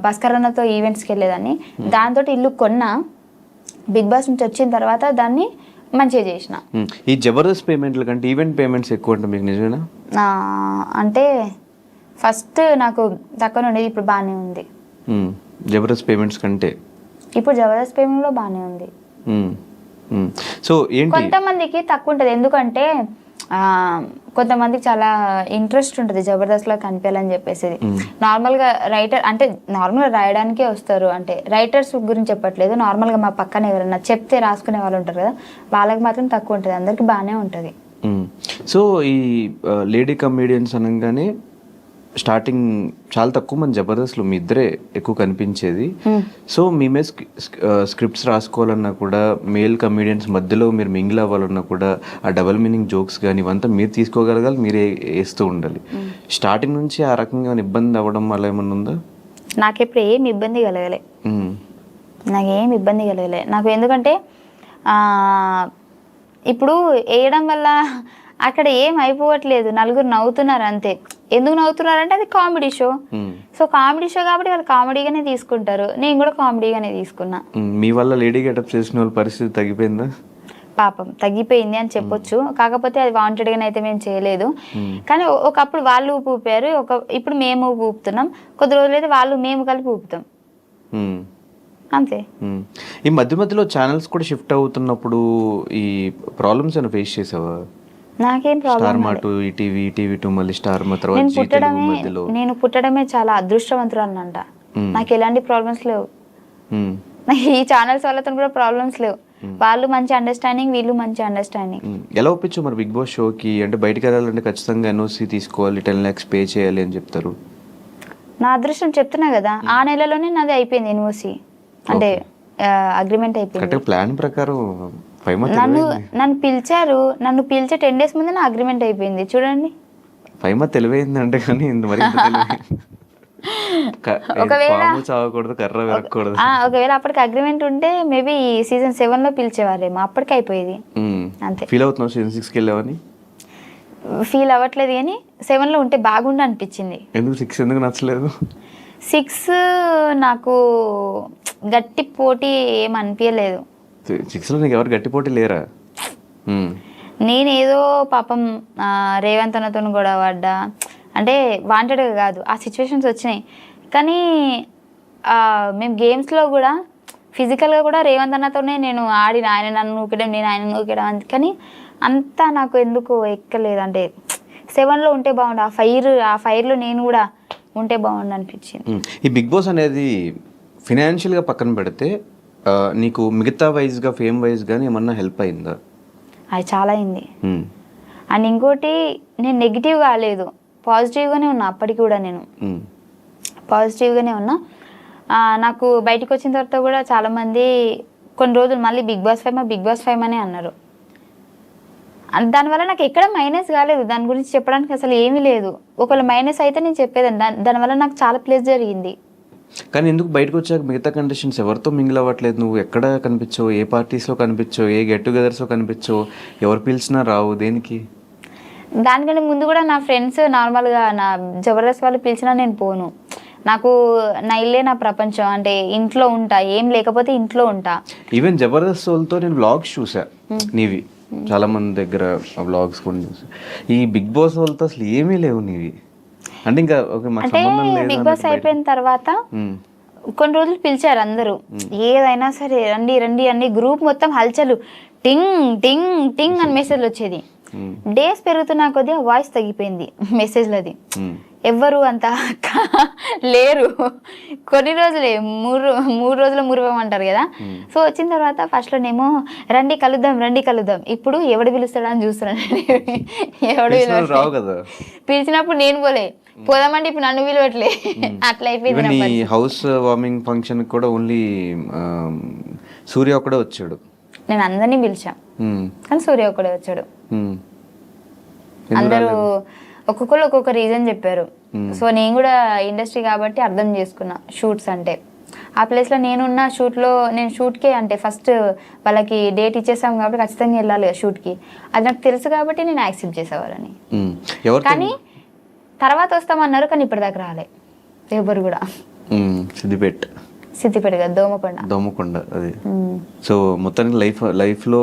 భాస్కర్ అన్నతో ఈవెంట్స్కి వెళ్ళేదాన్ని, దాంతో ఇల్లు కొన్నా. బిగ్ బాస్ నుంచి వచ్చిన తర్వాత దాన్ని మంచిగా చేసిన. ఈ జబర్దస్త్ పేమెంట్ల కంటే ఈవెంట్ పేమెంట్స్ ఎక్కువ అంటే మీకు నిజమేనా? అంటే ఫస్ట్ నాకు తక్కువ ఉండేది, ఇప్పుడు బాగానే ఉంది. జబర్దస్త్ పేమెంట్స్ కంటే ఇప్పుడు జబర్దస్త్ పేమెంట్లో బాగానే ఉంది. సో ఏంటి కొంతమందికి తక్కువ ఉంటుంది, ఎందుకంటే కొంతమందికి చాలా ఇంట్రెస్ట్ ఉంటుంది జబర్దస్త్లో కనిపించాలని చెప్పేసి. నార్మల్గా రైటర్ అంటే నార్మల్గా రాయడానికే వస్తారు, అంటే రైటర్స్ గురించి చెప్పట్లేదు, నార్మల్గా మా పక్కన ఎవరైనా చెప్తే రాసుకునే వాళ్ళు ఉంటారు కదా, వాళ్ళకి మాత్రం తక్కువ ఉంటుంది, అందరికి బాగానే ఉంటుంది. సో ఈ లేడీ కమేడియన్స్ అనగానే స్టార్టింగ్ చాలా తక్కువ మంది జబర్దస్త్లో మీ ఇద్దరే ఎక్కువ కనిపించేది. సో మేమే స్క్రిప్ట్స్ రాసుకోవాలన్నా కూడా మేల్ కమేడియన్స్ మధ్యలో మీరు మింగిల్ అవ్వాలన్నా కూడా ఆ డబల్ మీనింగ్ జోక్స్ కానీ ఇవంతా మీరు తీసుకోగలగాలి, మీరే వేస్తూ ఉండాలి. స్టార్టింగ్ నుంచి ఆ రకంగా ఇబ్బంది అవ్వడం అలా ఏమన్నా ఉందా? నాకెప్పుడు ఏం ఇబ్బంది కలగలే, నాకేం ఇబ్బంది కలగలే నాకు. ఎందుకంటే ఇప్పుడు వేయడం వల్ల అక్కడ ఏం అయిపోవట్లేదు, నలుగురు నవ్వుతున్నారు అంతే. ఎందుకు నవ్వుతున్నారు అంటే అది comedy show, so comedy show కాబట్టి వాళ్ళు కామెడీగానే తీసుకుంటారు, నేను కూడా కామెడీగానే తీసుకున్నా. మీ వల్ల లేడీ గెటప్ చేసిన వాళ్ళ పరిస్థితి తగ్గిపోయిందా? పాపం తగ్గిపోయింది అని చెప్పొచ్చు, కాకపోతే అది వాంటెడ్గానే అయితే మేము చేయలేదు. కానీ ఒకప్పుడు వాళ్ళు ఊపి ఊపారు, ఇప్పుడు మేము ఊపుతున్నాం, కొద్ది రోజులైతే వాళ్ళు మేము కలిపి ఊపుతాం అంతే. ఈ మధ్య మధ్యలో ఛానల్స్ కూడా షిఫ్ట్ అవుతున్నప్పుడు ఈ ప్రాబ్లమ్స్ ఏమైనా ఫేస్ చేసావా? నాకేం ప్రాబ్లం, నేను పుట్టడమే చాలా అదృష్టవంతురాలనంట, నాకు ఎలాంటి ప్రాబ్లమ్స్ లేవు. నాకు ఈ ఛానల్స్ వాళ్ళతో కూడా ప్రాబ్లమ్స్ లేవు, వాళ్ళు మంచి అండర్స్టాండింగ్, వీళ్ళు మంచి అండర్స్టాండింగ్. ఎలా ఒప్పించు మరి బిగ్ బాస్ షోకి? అంటే బయటకు వెళ్ళాలంటే ఖచ్చితంగా ఎన్ఓసి తీసుకోవాలి, 10 lakhs పే చేయాలి అని చెప్తారు. నా అదృష్టం చెప్తున్నా కదా, ఆ నెలలోనే నాది అయిపోయింది ఎన్ఓసి, అంటే అగ్రిమెంట్ అయిపోయింది. ప్లాన్ ప్రకారం నన్ను పిలిచారు, నన్ను పిలిచే 10 days ముందే నా అగ్రిమెంట్ అయిపోయింది. చూడండి ఫైమా తెలివైంది అంటే, కానీ ఒకవేళ అప్పటికి అగ్రిమెంట్ ఉంటే మేబీ సీజన్ 7 లో పిలిచేవారేమో, అప్పటికి అయిపోయేది అంతే. ఫీల్ అవుతున్నావు సీజన్ 6 కి వెళ్ళావని? ఫీల్ అవ్వట్లేదు, కానీ 7 లో ఉంటే బాగుండు అనిపించింది. ఎందుకు 6 ఎందుకు నచ్చలేదు? 6 నాకు గట్టి పోటీ ఏం అనిపించలేదు. 6 లో నీకు ఎవరు గట్టి పోటీ లేరా? నేనేదో పాపం రేవంత్ అన్నతో గొడవ పడ్డా, అంటే వాంటెడ్గా కాదు, ఆ సిచ్యువేషన్స్ వచ్చినాయి. కానీ మేము గేమ్స్లో కూడా ఫిజికల్గా కూడా రేవంత్ అన్నతోనే నేను ఆడిన, ఆయన నన్ను నూకడం, నేను ఆయన నూకడం. కానీ అంతా నాకు ఎందుకు ఎక్కలేదు. అంటే 7లో ఉంటే బాగుండు, ఆ ఫైర్లో నేను కూడా ఉంటే బాగుండు అనిపించింది. ఈ బిగ్ బాస్ అనేది ఫినాన్షియల్గా పక్కన పెడితే నీకు మిగతా వైజ్గా ఫేమ్ వైజ్ కానీ ఏమన్నా హెల్ప్ అయిందా? అది చాలా అయింది. అండ్ ఇంకోటి, నేను నెగిటివ్ కాలేదు, పాజిటివ్గానే ఉన్నా. అప్పటికి కూడా నేను పాజిటివ్గానే ఉన్నా. నాకు బయటకు వచ్చిన తర్వాత కూడా చాలామంది కొన్ని రోజులు మళ్ళీ బిగ్ బాస్ 5 అనే అన్నారు. దానివల్ల నాకు ఎక్కడ మైనస్ కాలేదు. దాని గురించి చెప్పడానికి అసలు ఏమీ లేదు. ఒకవేళ మైనస్ అయితే నేను చెప్పేదాన్ని. దానివల్ల నాకు చాలా ప్లస్ జరిగింది. కానీ ఎందుకు బయటకు వచ్చాక మిగతా కండిషన్స్ ఎవరితో మింగిల్ అవ్వట్లేదు? నువ్వు ఎక్కడ కనిపించవు, ఏ పార్టీస్లో కనిపించవు, ఏ గెట్ టుగెదర్స్లో కనిపించవు, ఎవరు పిలిచినా రావు, దేనికి? దానికంటే ముందు కూడా నా ఫ్రెండ్స్ నార్మల్గా నా జబర్దస్త్ వాళ్ళు పిలిచినా నేను పోను. నాకు నా ఇల్లే నా ప్రపంచం. అంటే ఇంట్లో ఉంటా, ఏం లేకపోతే ఇంట్లో ఉంటా. ఈవెన్ జబర్దస్త్ వాళ్ళతో నేను వ్లాగ్స్ చూసా నీవి, చాలా మంది దగ్గర వ్లాగ్స్ కూడా చూసా. ఈ బిగ్ బాస్ వాళ్ళతో అసలు ఏమీ లేవు నీవి. అంటే ఇంకా అంటే బిగ్ బాస్ అయిపోయిన తర్వాత కొన్ని రోజులు పిలిచారు అందరూ, ఏదైనా సరే రండి రండి అని. గ్రూప్ మొత్తం హల్చలు, టింగ్ టింగ్ టింగ్ అని మెసేజ్లు వచ్చేది. డేస్ పెరుగుతున్నా కొద్దీ వాయిస్ తగ్గిపోయింది మెసేజ్లది. ఎవ్వరు అంత లేరు. కొన్ని రోజులే, మూడు రోజులు మురిపోమంటారు కదా. సో వచ్చిన తర్వాత ఫస్ట్లోనేమో రండి కలుద్దాం. ఇప్పుడు ఎవడు పిలుస్తాడా అని చూస్తున్నాను. ఎవడు పిలిచినప్పుడు నేను పోదామంటే ఇప్పుడు నన్ను పిలవట్లే. అట్లా అయిపోయింది. హౌస్ వార్మింగ్ ఫంక్షన్ కూడా ఓన్లీ సూర్య ఒక్కడే వచ్చాడు. నేను అందరినీ పిలిచా, కానీ సూర్య ఒక్కడే వచ్చాడు. అందరూ ఒక్కొక్కరు ఒక్కొక్క రీజన్ చెప్పారు. సో నేను కూడా ఇండస్ట్రీ కాబట్టి అర్థం చేసుకున్నా. షూట్స్ అంటే ఆ ప్లేస్లో నేనున్న నేను షూట్కే, అంటే ఫస్ట్ వాళ్ళకి డేట్ ఇచ్చేసాం కాబట్టి ఖచ్చితంగా వెళ్ళాలి కదా షూట్కి. అది నాకు తెలుసు కాబట్టి నేను యాక్సెప్ట్ చేసేవాళ్ళని. కానీ తర్వాత వస్తామన్నారు, కానీ ఇప్పటిదాకా రాలే ఎవరు కూడా. సిద్దిపేట కదా, దోమకొండ అది. సో మొత్తానికి లైఫ్లో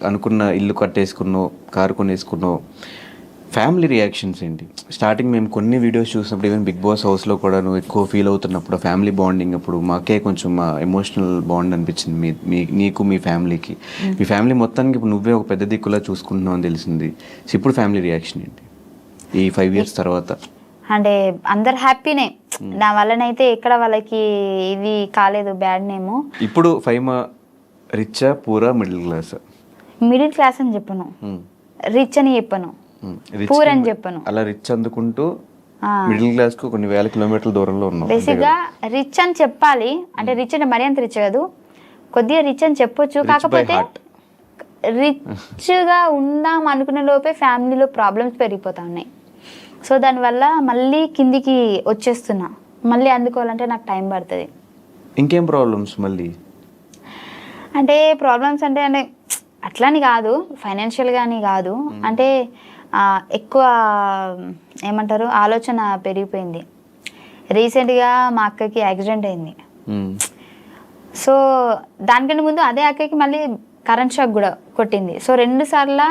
అనుకున్న ఇల్లు కట్టేసుకున్నావు, కారు కొనేసుకున్నావు. ఫ్యామిలీ రియాక్షన్స్ ఏంటి? స్టార్టింగ్ మేము కొన్ని వీడియోస్ చూసినప్పుడు, ఈవెన్ బిగ్ బాస్ హౌస్లో కూడా నువ్వు ఎక్కువ ఫీల్ అవుతున్నప్పుడు, ఫ్యామిలీ బాండింగ్ అప్పుడు మాకే కొంచెం ఎమోషనల్ బాండ్ అనిపించింది నీకు మీ ఫ్యామిలీకి. మీ ఫ్యామిలీ మొత్తానికి ఇప్పుడు నువ్వే ఒక పెద్ద దిక్కులా చూసుకుంటున్నావు అని తెలిసింది. ఇప్పుడు ఫ్యామిలీ రియాక్షన్ ఏంటి ఈ 5 years తర్వాత? అంటే అందరు హ్యాపీనే. నా వల్లనైతే ఎక్కడ వాళ్ళకి ఇది కాలేదు, బ్యాడ్ నేమ్. ఇప్పుడు 5 రిచా, పూరా, మిడిల్ క్లాస్? మిడిల్ క్లాస్ అని చెప్పను, రిచ్ అని చెప్పను, పూర్ అని చెప్పను. అలా రిచ్ అందుకుంటూ మిడిల్ క్లాస్ కు కొన్ని వేల కిలోమీటర్ల దూరంలో ఉన్నాం. బేసిక్ గా రిచ్ అని చెప్పాలి. అంటే రిచ్ అంటే మరీ అంత రిచ్ కాదు, కొద్దిగా రిచ్ అని చెప్పొచ్చు. కాకపోతే రిచ్ గా ఉందాం అనుకునే లోపే ఫ్యామిలీలో ప్రాబ్లమ్స్ పెరిగిపోతా ఉన్నాయి. సో దానివల్ల మళ్ళీ కిందికి వచ్చేస్తున్నా. మళ్ళీ అందుకోవాలంటే నాకు టైం పడుతుంది. ఇంకేం ప్రాబ్లమ్స్ మళ్ళీ? అంటే ప్రాబ్లమ్స్ అంటే అట్లని కాదు, ఫైనాన్షియల్గా అని కాదు. అంటే ఎక్కువ ఏమంటారు, ఆలోచన పెరిగిపోయింది. రీసెంట్గా మా అక్కకి యాక్సిడెంట్ అయింది. సో దానికంటే ముందు అదే అక్కకి మళ్ళీ కరెంట్ షాక్ కూడా కొట్టింది. సో 2 సార్లు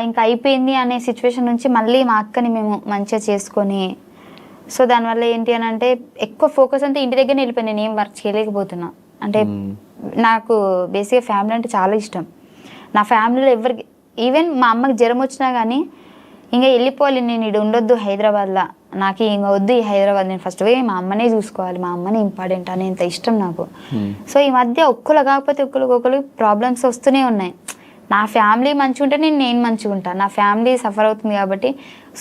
ఇంకా అయిపోయింది అనే సిచ్యువేషన్ నుంచి మళ్ళీ మా అక్కని మేము మంచిగా చేసుకొని, సో దానివల్ల ఏంటి అని అంటే ఎక్కువ ఫోకస్ అంతా ఇంటి దగ్గరనే వెళ్ళిపోయింది. నేను ఏం వర్క్ చేయలేకపోతున్నా. అంటే నాకు బేసిక్గా ఫ్యామిలీ అంటే చాలా ఇష్టం. నా ఫ్యామిలీలో ఎవరికి, ఈవెన్ మా అమ్మకి జ్వరం వచ్చినా కానీ ఇంకా వెళ్ళిపోవాలి, నేను ఇక్కడ ఉండొద్దు హైదరాబాద్లో, నాకు ఇంకా వద్దు ఈ హైదరాబాద్, నేను ఫస్ట్ పోయి మా అమ్మనే చూసుకోవాలి, మా అమ్మనే ఇంపార్టెంట్ అనేంత ఇష్టం నాకు. సో ఈ మధ్య ఒక్కరు కాకపోతే ఒక్కరు ప్రాబ్లమ్స్ వస్తూనే ఉన్నాయి. నా ఫ్యామిలీ మంచిగా ఉంటే నేను మంచిగా ఉంటాను. నా ఫ్యామిలీ సఫర్ అవుతుంది కాబట్టి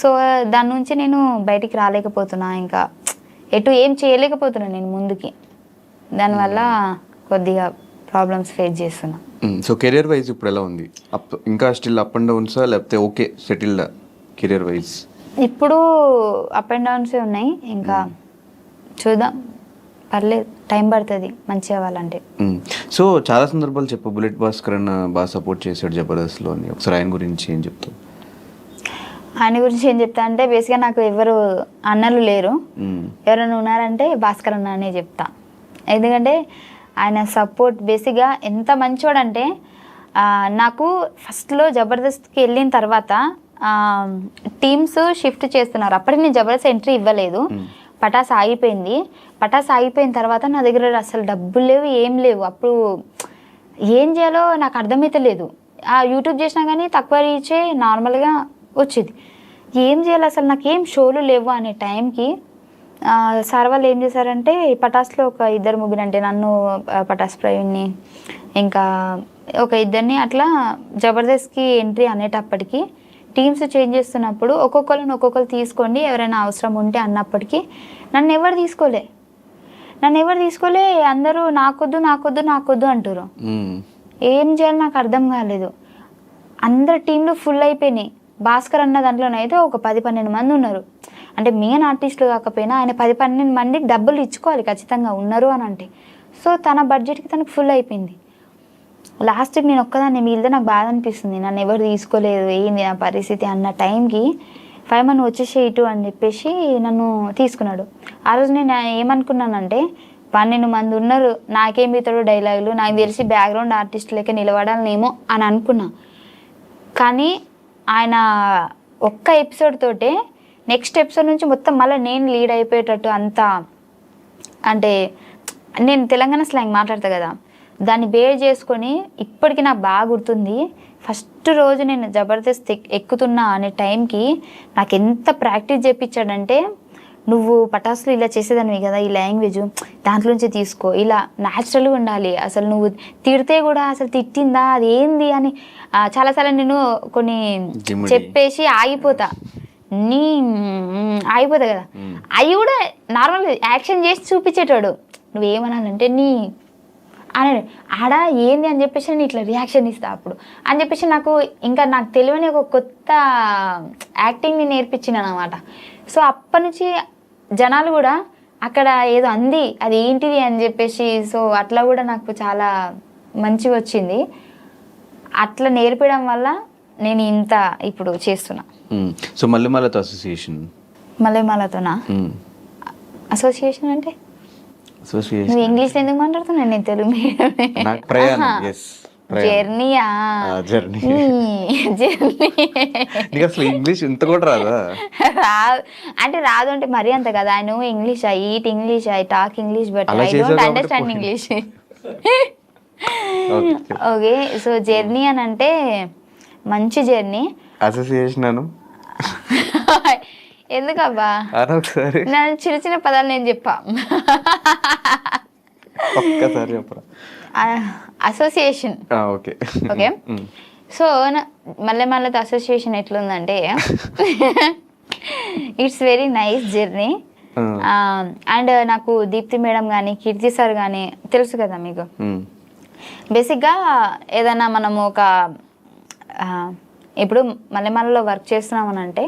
సో దాని నుంచి నేను బయటికి రాలేకపోతున్నా, ఇంకా ఎటు ఏం చేయలేకపోతున్నాను నేను ముందుకి. దానివల్ల కొద్దిగా ప్రాబ్లమ్స్ ఫేస్ చేస్తున్నా. సో కెరియర్ వైజ్ ఇప్పుడు ఎలా ఉంది? ఇంకా స్టిల్ అప్ అండ్ డౌన్సా లేకపోతే ఓకే సెటిల్డ్ కెరియర్ వైజ్? ఇప్పుడు అప్ అండ్ డౌన్సే ఉన్నాయి. ఇంకా చూద్దాం, పర్లేదు, టైం పడుతుంది మంచి అవ్వాలంటే. సో చాలా సందర్భాలు చెప్పు, బుల్లెట్ భాస్కర్ అన్న బాగా సపోర్ట్ చేశాడు జబర్దస్త్లో అని. ఒకసారి ఆయన గురించి ఏం చెప్తావు? ఆయన గురించి ఏం చెప్తా అంటే బేసిక్గా నాకు ఎవరు అన్నలు లేరు. ఎవరైనా ఉన్నారంటే భాస్కర్ అన్న అనే చెప్తా. ఎందుకంటే ఆయన సపోర్ట్ బేసిక్గా ఎంత మంచివాడంటే, నాకు ఫస్ట్లో జబర్దస్త్కి వెళ్ళిన తర్వాత టీమ్స్ షిఫ్ట్ చేస్తున్నారు. అప్పటికి నేను జబర్దస్త్ ఎంట్రీ ఇవ్వలేదు. పటాస్ ఆగిపోయింది. పటాస్ ఆగిపోయిన తర్వాత నా దగ్గర అసలు డబ్బులు లేవు, ఏం లేవు. అప్పుడు ఏం చేయాలో నాకు అర్థమైతే లేదు. ఆ యూట్యూబ్ చేసినా కానీ తక్కువ రీచే నార్మల్గా వచ్చేది. ఏం చేయాలి అసలు, నాకేం షోలు లేవు అనే టైంకి సార్ వాళ్ళు ఏం చేశారంటే పటాస్లో ఒక 2-3 అంటే నన్ను, పటాస్ ప్రవీణ్ని, ఇంకా ఒక 2 అట్లా జబర్దస్త్కి ఎంట్రీ అనేటప్పటికి టీమ్స్ చేంజ్ చేస్తున్నప్పుడు ఒక్కొక్కరు తీసుకోండి ఎవరైనా అవసరం ఉంటే అన్నప్పటికీ నన్ను ఎవరు తీసుకోలే. అందరూ నాకొద్దు అంటారు. ఏం చేయాలి నాకు అర్థం కాలేదు. అందరు టీంలు ఫుల్ అయిపోయినాయి. భాస్కర్ అన్న దాంట్లోనైతే ఒక 10-12 మంది ఉన్నారు. అంటే మెయిన్ ఆర్టిస్టులు కాకపోయినా ఆయన 10-12 మందికి డబ్బులు ఇచ్చుకోవాలి ఖచ్చితంగా ఉన్నారు అని అంటే. సో తన బడ్జెట్కి తనకు ఫుల్ అయిపోయింది. లాస్ట్కి నేను ఒక్కదాన్ని మిగిలితే నాకు బాధ అనిపిస్తుంది. నన్ను ఎవరు తీసుకోలేదు, ఏంది నా పరిస్థితి అన్న టైంకి 5 మంది వచ్చేసేయటు అని చెప్పేసి నన్ను తీసుకున్నాడు. ఆ రోజు నేను ఏమనుకున్నానంటే 12 మంది ఉన్నారు, నాకేం మిగతాడు డైలాగులు, నాకు తెలిసి బ్యాక్గ్రౌండ్ ఆర్టిస్ట్ లెక్క నిలబడాలనేమో అని అనుకున్నా. కానీ ఆయన ఒక్క ఎపిసోడ్ తోటే నెక్స్ట్ ఎపిసోడ్ నుంచి మొత్తం మళ్ళీ నేను లీడ్ అయిపోయేటట్టు అంతా, అంటే నేను తెలంగాణ స్లాంగ్ మాట్లాడతా కదా, దాన్ని బేర్ చేసుకొని ఇప్పటికీ నాకు బాగా గుర్తుంది. ఫస్ట్ రోజు నేను జబర్దస్త్ ఎక్కుతున్నా అనే టైంకి నాకు ఎంత ప్రాక్టీస్ చేయించాడంటే, నువ్వు పటాసులు ఇలా చేసేదానివి కదా, ఈ లాంగ్వేజ్ దాంట్లోంచి తీసుకో, ఇలా న్యాచురల్గా ఉండాలి, అసలు నువ్వు తిడితే కూడా అసలు తిట్టిందా అది ఏంది అని చాలాసార్లు నేను కొన్ని చెప్పేసి ఆగిపోతా కదా, అవి కూడా నార్మల్ యాక్షన్ చేసి చూపించేటాడు. నువ్వేమనాలంటే అని ఆడ ఏంది అని చెప్పేసి నేను ఇట్లా రియాక్షన్ ఇస్తా అప్పుడు అని చెప్పేసి నాకు తెలియని ఒక కొత్త యాక్టింగ్ని నేర్పించినాను అనమాట. సో అప్పటి నుంచి జనాలు కూడా అక్కడ ఏదో అంది అది ఏంటిది అని చెప్పేసి, సో అట్లా కూడా నాకు చాలా మంచిగా వచ్చింది. అట్లా నేర్పడం వల్ల నేను ఇంత ఇప్పుడు చేస్తున్నా. సో మల్లెమాలతో అసోసియేషన్, మల్లెమాలతోనా అసోసియేషన్ అంటే నువ్వు ఇంగ్లీష్ ఎందుకు మాట్లాడుతున్నా, నేను తెలుగు జర్నీయా, జర్నీ అసలు ఇంగ్లీష్ ఇంత కూడా రాదా? రాదు అంటే మరీ అంత కదా. I know English, I eat English, I talk English, but I don't understand English. Okay, so journey అని అంటే మంచి జర్నీ. అసోసియేషన్ అను ఎందుకబ్బా నన్ను చిన్న చిన్న పదాలు నేను చెప్పా. Association okay. సో మల్లెమాలతో అసోసియేషన్ ఎట్లుందంటే it's very nice journey. And నాకు దీప్తి మేడం కానీ కీర్తి సార్ కానీ తెలుసు కదా మీకు. బేసిక్గా ఏదైనా మనము ఒక ఇప్పుడు మల్లెమాలలో వర్క్ చేస్తున్నామని అంటే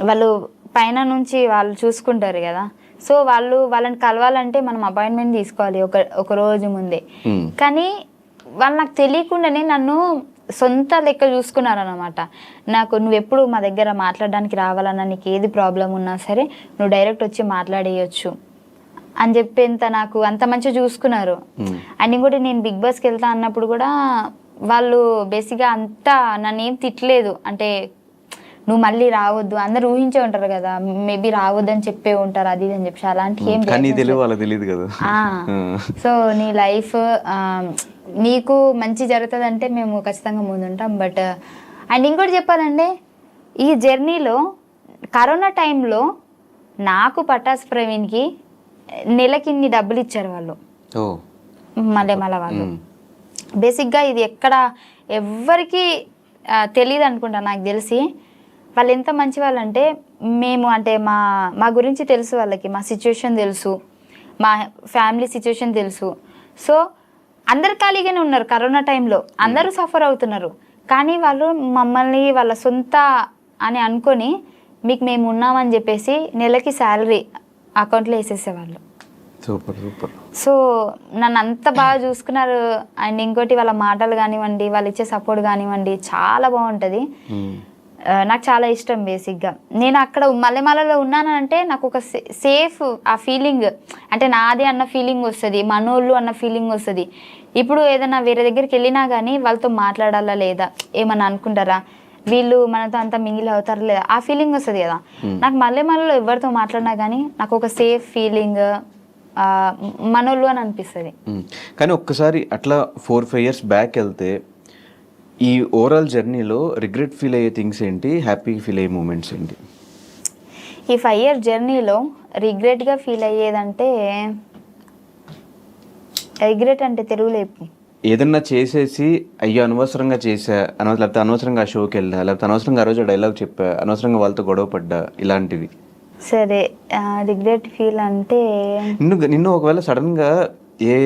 వాళ్ళు పైన నుంచి వాళ్ళు చూసుకుంటారు కదా. సో వాళ్ళని కలవాలంటే మనం అపాయింట్మెంట్ తీసుకోవాలి ఒక రోజు ముందే. కానీ వాళ్ళు నాకు తెలియకుండానే నన్ను సొంత లెక్క చూసుకున్నారనమాట. నువ్వు ఎప్పుడు మా దగ్గర మాట్లాడడానికి రావాలన్నా, నీకు ఏది ప్రాబ్లం ఉన్నా సరే నువ్వు డైరెక్ట్ వచ్చి మాట్లాడేయచ్చు అని చెప్పేంత నాకు అంత మంచిగా చూసుకున్నారు. అండ్ ఇంకోటి నేను బిగ్ బాస్కి వెళ్తా అన్నప్పుడు కూడా వాళ్ళు బేసిక్గా అంతా నన్ను ఏం తిట్టలేదు. అంటే నువ్వు మళ్ళీ రావద్దు, అందరు ఊహించే ఉంటారు కదా, మేబీ రావద్దని చెప్పే ఉంటారు అది అని చెప్పి, అలాంటి ఏం తెలియదు కదా. సో నీ లైఫ్ నీకు మంచి జరుగుతుంది అంటే మేము ఖచ్చితంగా ముందుంటాం. బట్ అండ్ ఇంకోటి చెప్పాలంటే ఈ జర్నీలో కరోనా టైంలో నాకు పటాస్ ప్రవీణ్కి నెలకి ఇన్ని డబ్బులు ఇచ్చారు వాళ్ళు, మల్లెమాల వాళ్ళు. బేసిక్గా ఇది ఎక్కడ ఎవ్వరికి తెలియదు అనుకుంటా. నాకు తెలిసి వాళ్ళు ఎంత మంచి వాళ్ళు అంటే, మేము అంటే మా గురించి తెలుసు వాళ్ళకి, మా సిచ్యువేషన్ తెలుసు, మా ఫ్యామిలీ సిచ్యువేషన్ తెలుసు. సో అందరు ఖాళీగానే ఉన్నారు కరోనా టైంలో, అందరూ సఫర్ అవుతున్నారు. కానీ వాళ్ళు మమ్మల్ని వాళ్ళ సొంత అని అనుకొని మీకు మేము ఉన్నామని చెప్పేసి నెలకి శాలరీ అకౌంట్లో వేసేసేవాళ్ళు. Super super. సో నన్ను అంత బాగా చూసుకున్నారు. అండ్ ఇంకోటి వాళ్ళ మాటలు కానివ్వండి, వాళ్ళు ఇచ్చే సపోర్ట్ కానివ్వండి, చాలా బాగుంటుంది. నాకు చాలా ఇష్టం. బేసిక్గా నేను అక్కడ మల్లెమాలలో ఉన్నానంటే నాకు ఒక సేఫ్ ఆ ఫీలింగ్, అంటే నాదే అన్న ఫీలింగ్ వస్తుంది, మనోళ్ళు అన్న ఫీలింగ్ వస్తుంది. ఇప్పుడు ఏదైనా వేరే దగ్గరికి వెళ్ళినా కానీ వాళ్ళతో మాట్లాడాలా లేదా, ఏమన్నా అనుకుంటారా, వీళ్ళు మనతో అంతా మింగిల్ అవుతారు లేదా ఆ ఫీలింగ్ వస్తుంది కదా. నాకు మళ్ళీ ఎవరితో మాట్లాడినా కానీ నాకు ఒక సేఫ్ ఫీలింగ్ మనోళ్ళు అని అనిపిస్తుంది. కానీ ఒక్కసారి అట్లా 4-5 years బ్యాక్ వెళ్తే ఈ ఓవరాల్ జర్నీలో రిగ్రెట్ ఫీల్ అయ్యే థింగ్స్ ఏంటి, హ్యాపీ ఫీల్ అయ్యే మూమెంట్స్ ఏంటి? ఈ 5 year జర్నీలో రిగ్రెట్గా ఫీల్ అయ్యేదంటే, రిగ్రెట్ అంటే తెలుగులో చెప్పు. ఏదన్నా చేసేసి అయ్యో అనవసరంగా చేసా, లేకపోతే అనవసరంగా ఆ షోకి వెళ్ళా, లేకపోతే అనవసరంగా ఆ రోజు డైలాగ్ చెప్పా, అనవసరంగా వాళ్ళతో గొడవ పడ్డా, ఇలాంటివి. సరే, రిగ్రెట్ ఫీల్ అంటే నిన్ను ఒకవేళ సడన్గా ఏ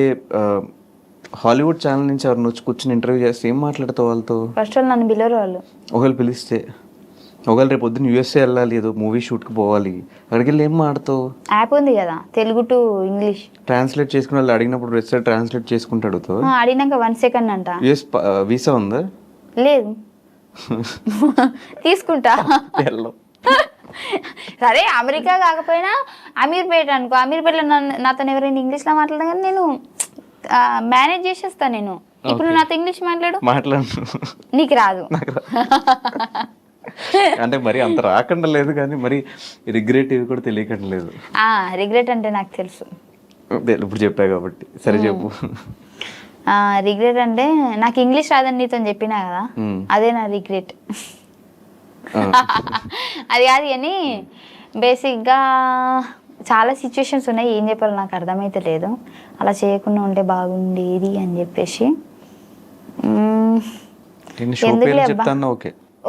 హాలీవుడ్ ఛానల్ నుంచి ఎవరిని వచ్చి కూర్చొని ఇంటర్వ్యూ చేస్తే ఏం మాట్లాడతావు వాళ్ళతో? ఫస్ట్ వాళ్ళు నన్ను పిలవరు. వాళ్ళు ఒకవేళ పిలిస్తే, ఒకవేళ రేపు పొద్దున్న USA వెళ్ళాలి, ఏదో మూవీ షూట్కి పోవాలి, అక్కడికి వెళ్ళి ఏం మాడతావు? యాప్ ఉంది కదా తెలుగు టు ఇంగ్లీష్ ట్రాన్స్లేట్ చేసుకుని వాళ్ళు అడిగినప్పుడు రెస్ట్ ట్రాన్స్లేట్ చేసుకుంటూ అడుగుతావు. అడిగినాక 1 second అంట. US వీసా ఉందా? లేదు. తీసుకుంటా. సరే అమెరికా కాకపోయినా అమీర్పేట అనుకో, అమీర్పేటలో నాతో ఎవరైనా ఇంగ్లీష్లో మాట్లాడడం కానీ నేను మేనేజ్ చేసేస్తా. నేను ఇప్పుడు నాతో ఇంగ్లీష్ మాట్లాడు, నీకు రాదు. అంటే మరి అంత రాకుండా లేదు కానీ మరి రిగ్రెట్ ఇవి కూడా తెలియకుండా లేదు. రిగ్రెట్ అంటే నాకు తెలుసు, ఇప్పుడు చెప్పా కాబట్టి. సరే చెప్పు. రిగ్రెట్ అంటే నాకు ఇంగ్లీష్ రాదని నీతో చెప్పినా కదా, అదే నా రిగ్రెట్. అది కాదు కానీ బేసిక్గా చాలా సిచ్యువేషన్స్ ఉన్నాయి, ఏం చెప్పాలో నాకు అర్థమైతే లేదు. అలా చేయకుండా ఉంటే బాగుండేది అని చెప్పేసి.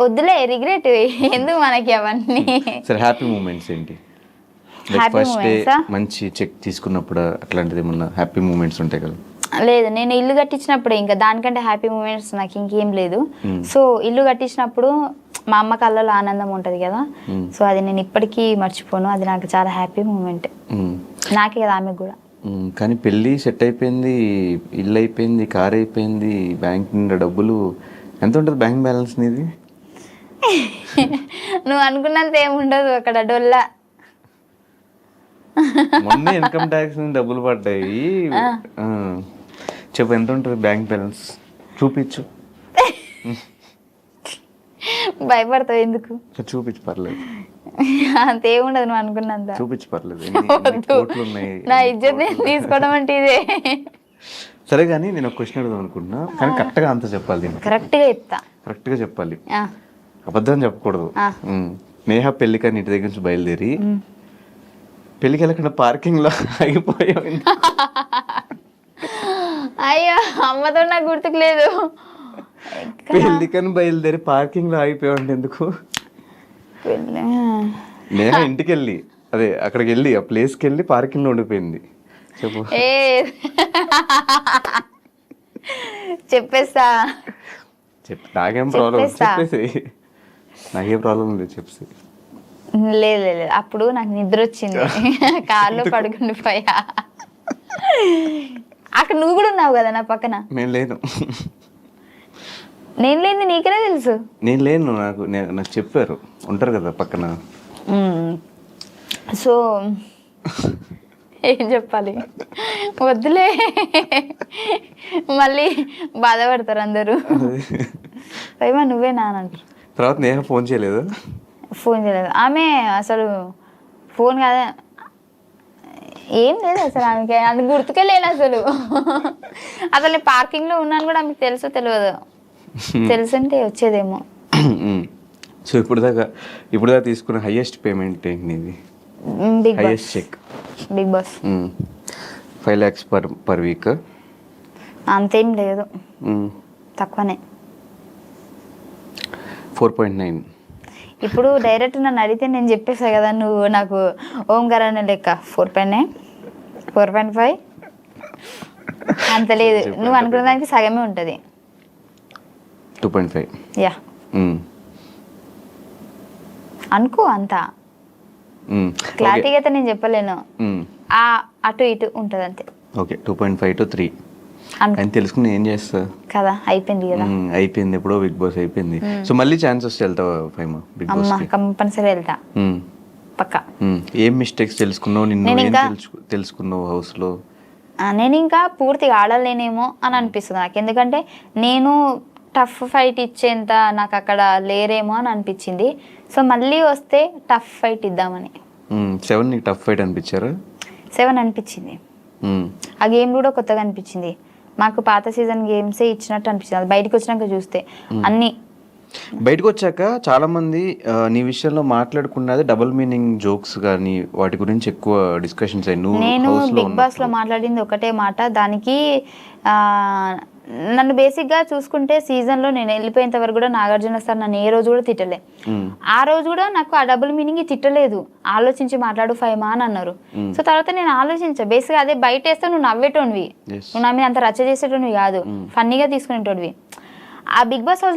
వద్దులే రిగ్రెట్ ఎందుకు మనకి అవన్నీ. సరే హ్యాపీ మూమెంట్స్ ఏంటి? ఫస్ట్ డే మంచి చెక్ తీసుకున్నప్పుడు అట్లాంటిది ఏమన్నా హ్యాపీ మూమెంట్స్ ఉంటాయి కదా? లేదు, నేను ఇల్లు కట్టించినప్పుడే, ఇంకా దానికంటే హ్యాపీ మూమెంట్స్ నాకు ఇంకేం లేదు. సో ఇల్లు కట్టించినప్పుడు మా అమ్మ కళ్ళలో ఆనందం ఉంటుంది కదా, సో అది నేను ఇప్పటికీ మర్చిపోను. అది నాకు చాలా హ్యాపీ మూమెంట్, నాకే కదా ఆమెకు కూడా. కానీ పెళ్ళి సెట్ అయిపోయింది, ఇల్లు అయిపోయింది, కార్ అయిపోయింది, బ్యాంక్ నిండా డబ్బులు. ఎంత ఉంటుంది బ్యాంక్ బ్యాలెన్స్ నీది? నువ్వు అనుకున్నంత ఏముండదు అక్కడ, డొల్లా. మొన్న ఇన్కమ్ ట్యాక్స్ డబ్బులు పడ్డాయి. చెప్పు ఎంత ఉంటుంది బ్యాంక్ బ్యాలెన్స్? చూపించు. భయపడతావు ఎందుకు? చూపించు పర్లేదు. అంతేముండదు నువ్వు అనుకున్నంత. చూపించు పర్లేదు. నా ఇజ్జత్ తీసుకోవడం అంటే ఇదే. సరే కానీ నేను ఒక క్వశ్చన్ అడుగుదాం అనుకుంటున్నా, కానీ కరెక్ట్గా అంత చెప్పాలి. కరెక్ట్గా చెప్తా. కరెక్ట్గా చెప్పాలి, అబద్ధం చెప్పకూడదు. నేహ పెళ్ళికని ఇంటి దగ్గర నుంచి బయలుదేరి పెళ్ళికి వెళ్ళకుండా పార్కింగ్ లో ఆగిపోయావు. అయ్యో అమ్మతో నాకు గుర్తుకు లేదు. పెళ్ళికని బయలుదేరి పార్కింగ్ లో ఆగిపోయావు అంటే ఎందుకు? నేహ ఇంటికి వెళ్ళి అదే అక్కడికి వెళ్ళి ఆ ప్లేస్కి వెళ్ళి పార్కింగ్ లో ఉండిపోయింది. చెప్పు. చెప్పేస్తా. నాకేం ప్రాబ్లం? చెప్పేసి. నాకేం ప్రాబ్లం లేదు, చెప్పేసి. లేదు లేదు, అప్పుడు నాకు నిద్ర వచ్చింది, కార్లో పడుకుని పోయా. అక్కడ నువ్వు కూడా ఉన్నావు కదా నా పక్కన. నేను లేను. నేను లేని నీకెలా తెలుసు? నేను లేను, నాకు చెప్పారు, ఉంటారు కదా పక్కన. సో ఏం చెప్పాలి, వద్దులే మళ్ళీ బాధపడతారు అందరూ. పైమా నువ్వే నానంటారు. తర్వాత నేహ ఫోన్ చేయలేదు? ఫోన్ చేయలేదు ఆమె, అసలు ఫోన్ కాదా ఏం లేదు అసలు ఆమెకి, అది గుర్తుకే లేదు అసలు. అసలు నేను పార్కింగ్లో ఉన్నాను కూడా ఆమెకు తెలుసో తెలియదు, తెలుసుంటే వచ్చేదేమో. సో ఇప్పుడు దాకా తీసుకున్న హైయెస్ట్ పేమెంట్ ఏంటి? Big highest cheque? Big Boss 5 lakhs per week. అంతేం లేదు, తక్కువనే. 4.9. ఇప్పుడు డైరెక్ట్ నన్ను అడిగితే నేను చెప్పేసా కదా, నువ్వు నాకు ఓంకార్ అనే లెక్క. 4.9 4.5 అంత లేదు, నువ్వు అనుకున్న దానికి సగమే ఉంటుంది. 2.5 యా అనుకో, అంతా క్లారిటీగా అయితే నేను చెప్పలేను, అటు ఇటు ఉంటుంది అంతే. ఓకే, 2.5 to 3 అని తెలుసుకుని ఏం చేస్తా కదా. అయిపోయింది కదా, అయిపోయింది ఎప్పుడో బిగ్ బాస్ అయిపోయింది. సో మళ్ళీ ఛాన్స్ వస్తే వెళ్తావా ఫైమా బిగ్ బాస్? కంపల్సరీ వెళ్తా పక్కా. ఏం మిస్టేక్స్ తెలుసుకున్నావు, నిన్ను తెలుసుకున్నావు హౌస్ లో? నేను ఇంకా పూర్తిగా ఆడలేనేమో అని అనిపిస్తుంది నాకు, ఎందుకంటే నేను టఫ్ ఫైట్ ఇచ్చేంత నాకు అక్కడ లేరేమో అని అనిపించింది. సో మళ్ళీ వస్తే టఫ్ ఫైట్ ఇద్దామని. 7 నీకు టఫ్ ఫైట్ అనిపించారు? 7 అనిపించింది. ఆ గేమ్ కూడా కొత్తగా అనిపించింది. మాకు పాత సీజన్ గేమ్సే ఇచ్చినట్టు అనిపించింది. అది బయటకు వచ్చినాక చూస్తే అన్నీ. బయటకు వచ్చాక చాలా మంది నీ విషయంలో మాట్లాడుకున్నది డబుల్ మీనింగ్ జోక్స్ కానీ వాటి గురించి ఎక్కువ డిస్కషన్స్ అయ్యి. నేను బిగ్ బాస్ లో మాట్లాడింది ఒకటే మాట. దానికి నన్ను బేసిక్గా చూసుకుంటే సీజన్లో నేను వెళ్ళిపోయేంత వరకు కూడా నాగార్జున సార్ నన్ను ఏ రోజు కూడా తిట్టలే. ఆ రోజు కూడా నాకు ఆ డబుల్ మీనింగ్ తిట్టలేదు. ఆలోచించి మాట్లాడు ఫైమా అని అన్నారు. సో తర్వాత నేను ఆలోచించా. బేసిక్గా అదే బయట వేస్తే నువ్వు నవ్వేటోనివి, నువ్వు నా మీద అంత రచ్చ చేసేటోనివి కాదు, ఫన్నీగా తీసుకునేటోనివి. ఆ బిగ్ బాస్ హౌస్లో